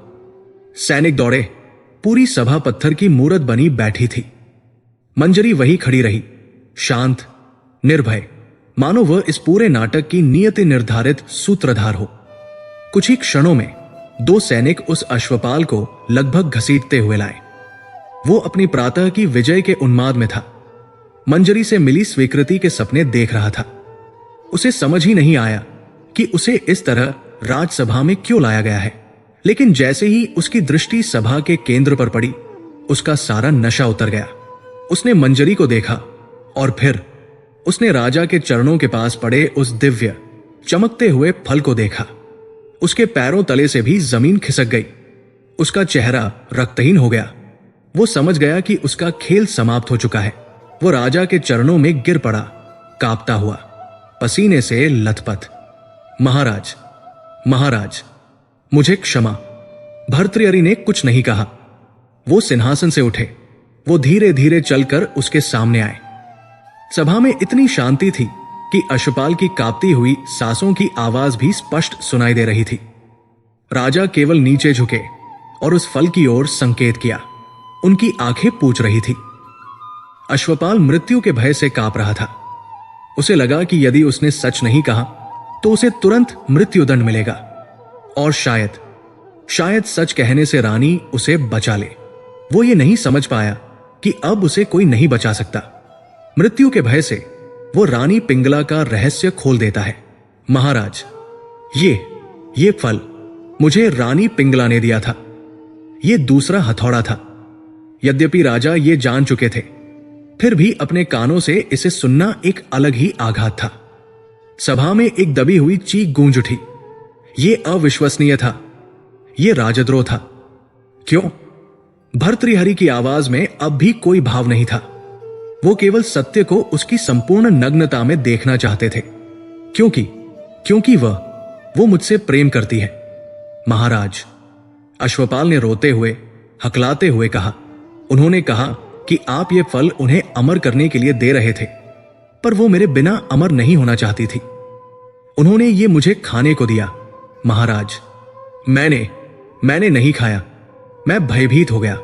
सैनिक दौड़े। पूरी सभा पत्थर की मूरत बनी बैठी थी। मंजरी वही खड़ी रही, शांत, निर्भय, मानो वह इस पूरे नाटक की नियति निर्धारित सूत्रधार हो। कुछ ही क्षणों में 2 सैनिक उस अश्वपाल को लगभग घसीटते हुए लाए। वो अपनी प्रातः की विजय के उन्माद में था। मंजरी से मिली स्वीकृति के सपने देख रहा था। उसे समझ ही नहीं आया कि उसे इस तरह राजसभा में क्यों लाया गया है। लेकिन जैसे ही उसकी दृष्टि सभा के केंद्र पर पड़ी, उसका सारा नशा उतर गया। उसने मंजरी को देखा और फिर उसने राजा के चरणों के पास पड़े उस दिव्य चमकते हुए फल को देखा। उसके पैरों तले से भी जमीन खिसक गई। उसका चेहरा रक्तहीन हो गया। वो समझ गया कि उसका खेल समाप्त हो चुका है। वो राजा के चरणों में गिर पड़ा, कांपता हुआ, पसीने से लथपथ। महाराज, महाराज, मुझे क्षमा। भर्तृहरि ने कुछ नहीं कहा। वो सिंहासन से उठे। वो धीरे धीरे चलकर उसके सामने आए। सभा में इतनी शांति थी कि अश्वपाल की कांपती हुई सांसों की आवाज भी स्पष्ट सुनाई दे रही थी। राजा केवल नीचे झुके और उस फल की ओर संकेत किया। उनकी आंखें पूछ रही थी। अश्वपाल मृत्यु के भय से कांप रहा था। उसे लगा कि यदि उसने सच नहीं कहा तो उसे तुरंत मृत्युदंड मिलेगा और शायद सच कहने से रानी उसे बचा ले। वो ये नहीं समझ पाया कि अब उसे कोई नहीं बचा सकता। मृत्यु के भय से वो रानी पिंगला का रहस्य खोल देता है। महाराज, ये फल मुझे रानी पिंगला ने दिया था। ये दूसरा हथौड़ा था। यद्यपि राजा ये जान चुके थे, फिर भी अपने कानों से इसे सुनना एक अलग ही आघात था। सभा में एक दबी हुई चीख गूंज उठी। ये अविश्वसनीय था। ये राजद्रोह था। क्यों? भर्तृहरि की आवाज में अब भी कोई भाव नहीं था। वो केवल सत्य को उसकी संपूर्ण नग्नता में देखना चाहते थे। क्योंकि वो मुझसे प्रेम करती है। महाराज, अश्वपाल ने रोते हुए, हकलाते हुए कहा। उन्होंने कहा कि आप ये फल उन्हें अमर करने के लिए दे रहे थे, पर वो मेरे बिना अमर नहीं होना चाहती थी। उन्होंने ये मुझे खाने को दिया। महाराज, मैंने नहीं खाया। मैं भयभीत हो गया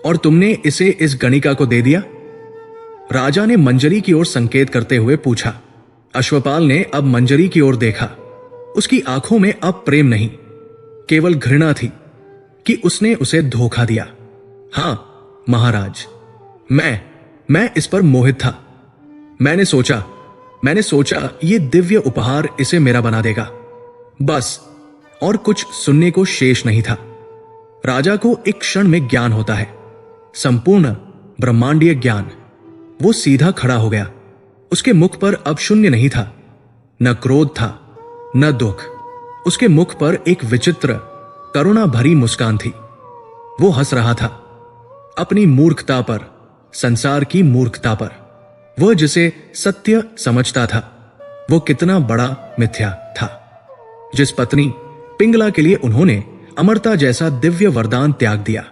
और तुमने इसे इस गणिका को दे दिया। राजा ने मंजरी की ओर संकेत करते हुए पूछा। अश्वपाल ने अब मंजरी की ओर देखा। उसकी आंखों में अब प्रेम नहीं, केवल घृणा थी कि उसने उसे धोखा दिया। हां महाराज, मैं इस पर मोहित था। मैंने सोचा ये दिव्य उपहार इसे मेरा बना देगा, बस। और कुछ सुनने को शेष नहीं था। राजा को एक क्षण में ज्ञान होता है, संपूर्ण ब्रह्मांडीय ज्ञान। वो सीधा खड़ा हो गया। उसके मुख पर अब शून्य नहीं था, न क्रोध था, न दुख। उसके मुख पर एक विचित्र करुणा भरी मुस्कान थी। वो हंस रहा था अपनी मूर्खता पर, संसार की मूर्खता पर। वह जिसे सत्य समझता था, वो कितना बड़ा मिथ्या था। जिस पत्नी पिंगला के लिए उन्होंने अमरता जैसा दिव्य वरदान त्याग दिया,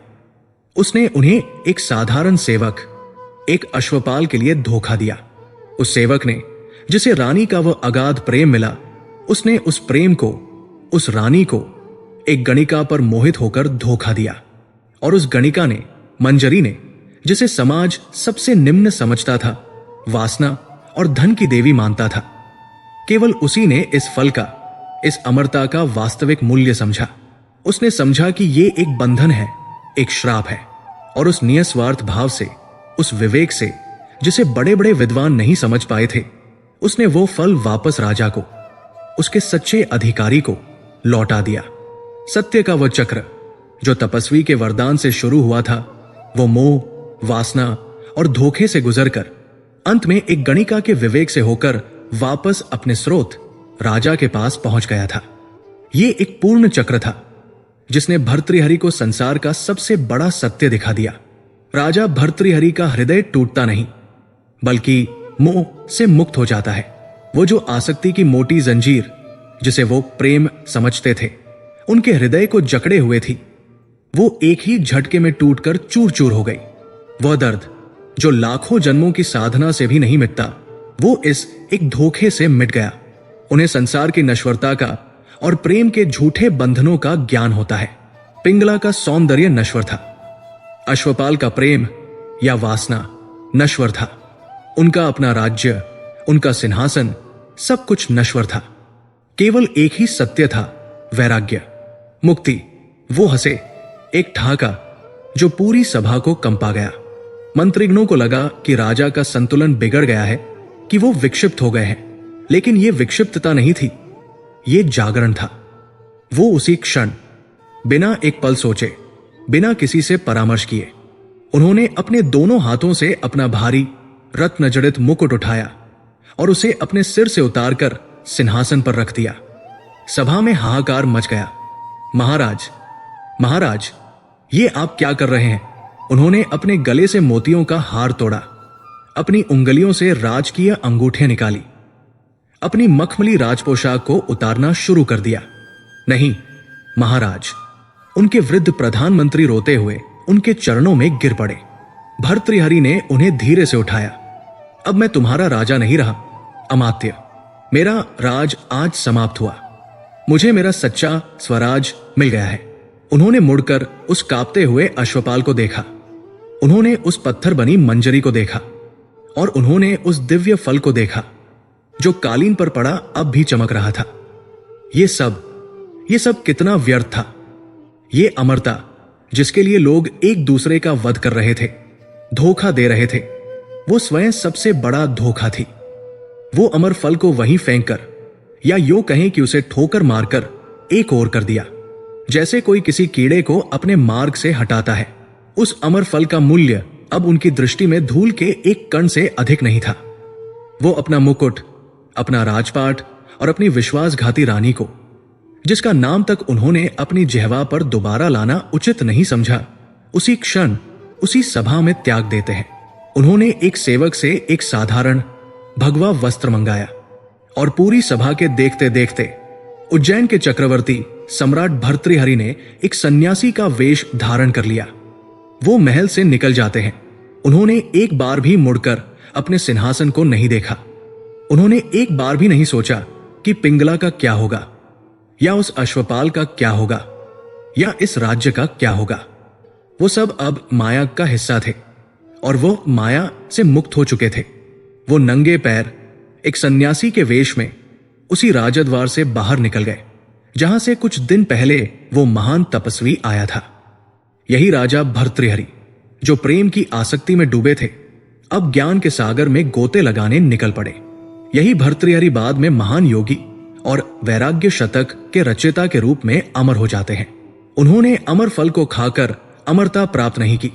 उसने उन्हें एक साधारण सेवक, एक अश्वपाल के लिए धोखा दिया। उस सेवक ने, जिसे रानी का वह अगाध प्रेम मिला, उसने उस प्रेम को, उस रानी को एक गणिका पर मोहित होकर धोखा दिया। और उस गणिका ने, मंजरी ने, जिसे समाज सबसे निम्न समझता था, वासना और धन की देवी मानता था, केवल उसी ने इस फल का, इस अमरता का वास्तविक मूल्य समझा। उसने समझा कि ये एक बंधन है, एक श्राप है। और उस निस्वार्थ भाव से, उस विवेक से, जिसे बड़े बड़े विद्वान नहीं समझ पाए थे, उसने वो फल वापस राजा को, उसके सच्चे अधिकारी को लौटा दिया। सत्य का वह चक्र जो तपस्वी के वरदान से शुरू हुआ था, वो मोह, वासना और धोखे से गुजरकर अंत में एक गणिका के विवेक से होकर वापस अपने स्रोत राजा के पास पहुंच गया था। ये एक पूर्ण चक्र था जिसने भर्तृहरि को संसार का सबसे बड़ा सत्य दिखा दिया। राजा भर्तृहरि का हृदय टूटता नहीं, बल्कि मोह से मुक्त हो जाता है। वो जो आसक्ति की मोटी जंजीर, जिसे वो प्रेम समझते थे, उनके हृदय को जकड़े हुए थी, वो एक ही झटके में टूटकर चूर चूर हो गई। वह दर्द जो लाखों जन्मों की साधना से भी नहीं मिटता, वो इस एक धोखे से मिट गया। उन्हें संसार की नश्वरता का और प्रेम के झूठे बंधनों का ज्ञान होता है। पिंगला का सौंदर्य नश्वर था, अश्वपाल का प्रेम या वासना नश्वर था। उनका अपना राज्य, उनका सिंहासन, सब कुछ नश्वर था। केवल एक ही सत्य था, वैराग्य, मुक्ति। वो हंसे, एक ठहाका जो पूरी सभा को कंपा गया। मंत्रिगणों को लगा कि राजा का संतुलन बिगड़ गया है, कि वो विक्षिप्त हो गए हैं। लेकिन ये विक्षिप्तता नहीं थी, ये जागरण था। वो उसी क्षण, बिना एक पल सोचे, बिना किसी से परामर्श किए, उन्होंने अपने दोनों हाथों से अपना भारी रत्न जड़ित मुकुट उठाया और उसे अपने सिर से उतारकर सिंहासन पर रख दिया। सभा में हाहाकार मच गया। महाराज, महाराज, ये आप क्या कर रहे हैं? उन्होंने अपने गले से मोतियों का हार तोड़ा, अपनी उंगलियों से राजकीय अंगूठे निकाली, अपनी मखमली राजपोशाक को उतारना शुरू कर दिया। नहीं महाराज, उनके वृद्ध प्रधानमंत्री रोते हुए उनके चरणों में गिर पड़े। भर्तृहरि ने उन्हें धीरे से उठाया। अब मैं तुम्हारा राजा नहीं रहा, अमात्य। मेरा राज आज समाप्त हुआ। मुझे मेरा सच्चा स्वराज मिल गया है। उन्होंने मुड़कर उस कांपते हुए अश्वपाल को देखा, उन्होंने उस पत्थर बनी मंजरी को देखा, और उन्होंने उस दिव्य फल को देखा जो कालीन पर पड़ा अब भी चमक रहा था। ये सब कितना व्यर्थ था। ये अमरता जिसके लिए लोग एक दूसरे का वध कर रहे थे, धोखा दे रहे थे, वो स्वयं सबसे बड़ा धोखा थी। वो अमर फल को वहीं फेंककर, या यूं कहें कि उसे ठोकर मारकर एक ओर कर दिया, जैसे कोई किसी कीड़े को अपने मार्ग से हटाता है। उस अमर फल का मूल्य अब उनकी दृष्टि में धूल के एक कण से अधिक नहीं था। वो अपना मुकुट, अपना राजपाट और अपनी विश्वासघाती रानी को, जिसका नाम तक उन्होंने अपनी जिह्वा पर दोबारा लाना उचित नहीं समझा, उसी क्षण उसी सभा में त्याग देते हैं। उन्होंने एक सेवक से एक साधारण भगवा वस्त्र मंगाया और पूरी सभा के देखते देखते उज्जैन के चक्रवर्ती सम्राट भर्तृहरि ने एक सन्यासी का वेश धारण कर लिया। वो महल से निकल जाते हैं। उन्होंने एक बार भी मुड़कर अपने सिंहासन को नहीं देखा। उन्होंने एक बार भी नहीं सोचा कि पिंगला का क्या होगा, या उस अश्वपाल का क्या होगा, या इस राज्य का क्या होगा। वो सब अब माया का हिस्सा थे और वो माया से मुक्त हो चुके थे। वो नंगे पैर एक सन्यासी के वेश में उसी राजद्वार से बाहर निकल गए जहां से कुछ दिन पहले वो महान तपस्वी आया था। यही राजा भर्तृहरि, जो प्रेम की आसक्ति में डूबे थे, अब ज्ञान के सागर में गोते लगाने निकल पड़े। यही भर्तृहरि बाद में महान योगी और वैराग्य शतक के रचयिता के रूप में अमर हो जाते हैं। उन्होंने अमर फल को खाकर अमरता प्राप्त नहीं की,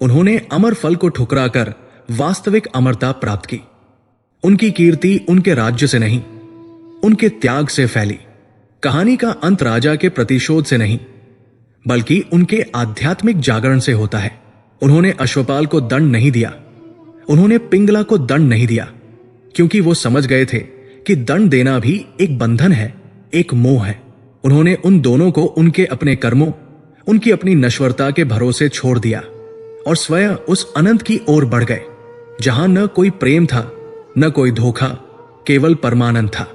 उन्होंने अमर फल को ठुकराकर वास्तविक अमरता प्राप्त की। उनकी कीर्ति उनके राज्य से नहीं, उनके त्याग से फैली। कहानी का अंत राजा के प्रतिशोध से नहीं, बल्कि उनके आध्यात्मिक जागरण से होता है। उन्होंने अश्वपाल को दंड नहीं दिया, उन्होंने पिंगला को दंड नहीं दिया, क्योंकि वो समझ गए थे कि दंड देना भी एक बंधन है, एक मोह है। उन्होंने उन दोनों को उनके अपने कर्मों, उनकी अपनी नश्वरता के भरोसे छोड़ दिया और स्वयं उस अनंत की ओर बढ़ गए, जहां न कोई प्रेम था, न कोई धोखा, केवल परमानंद था।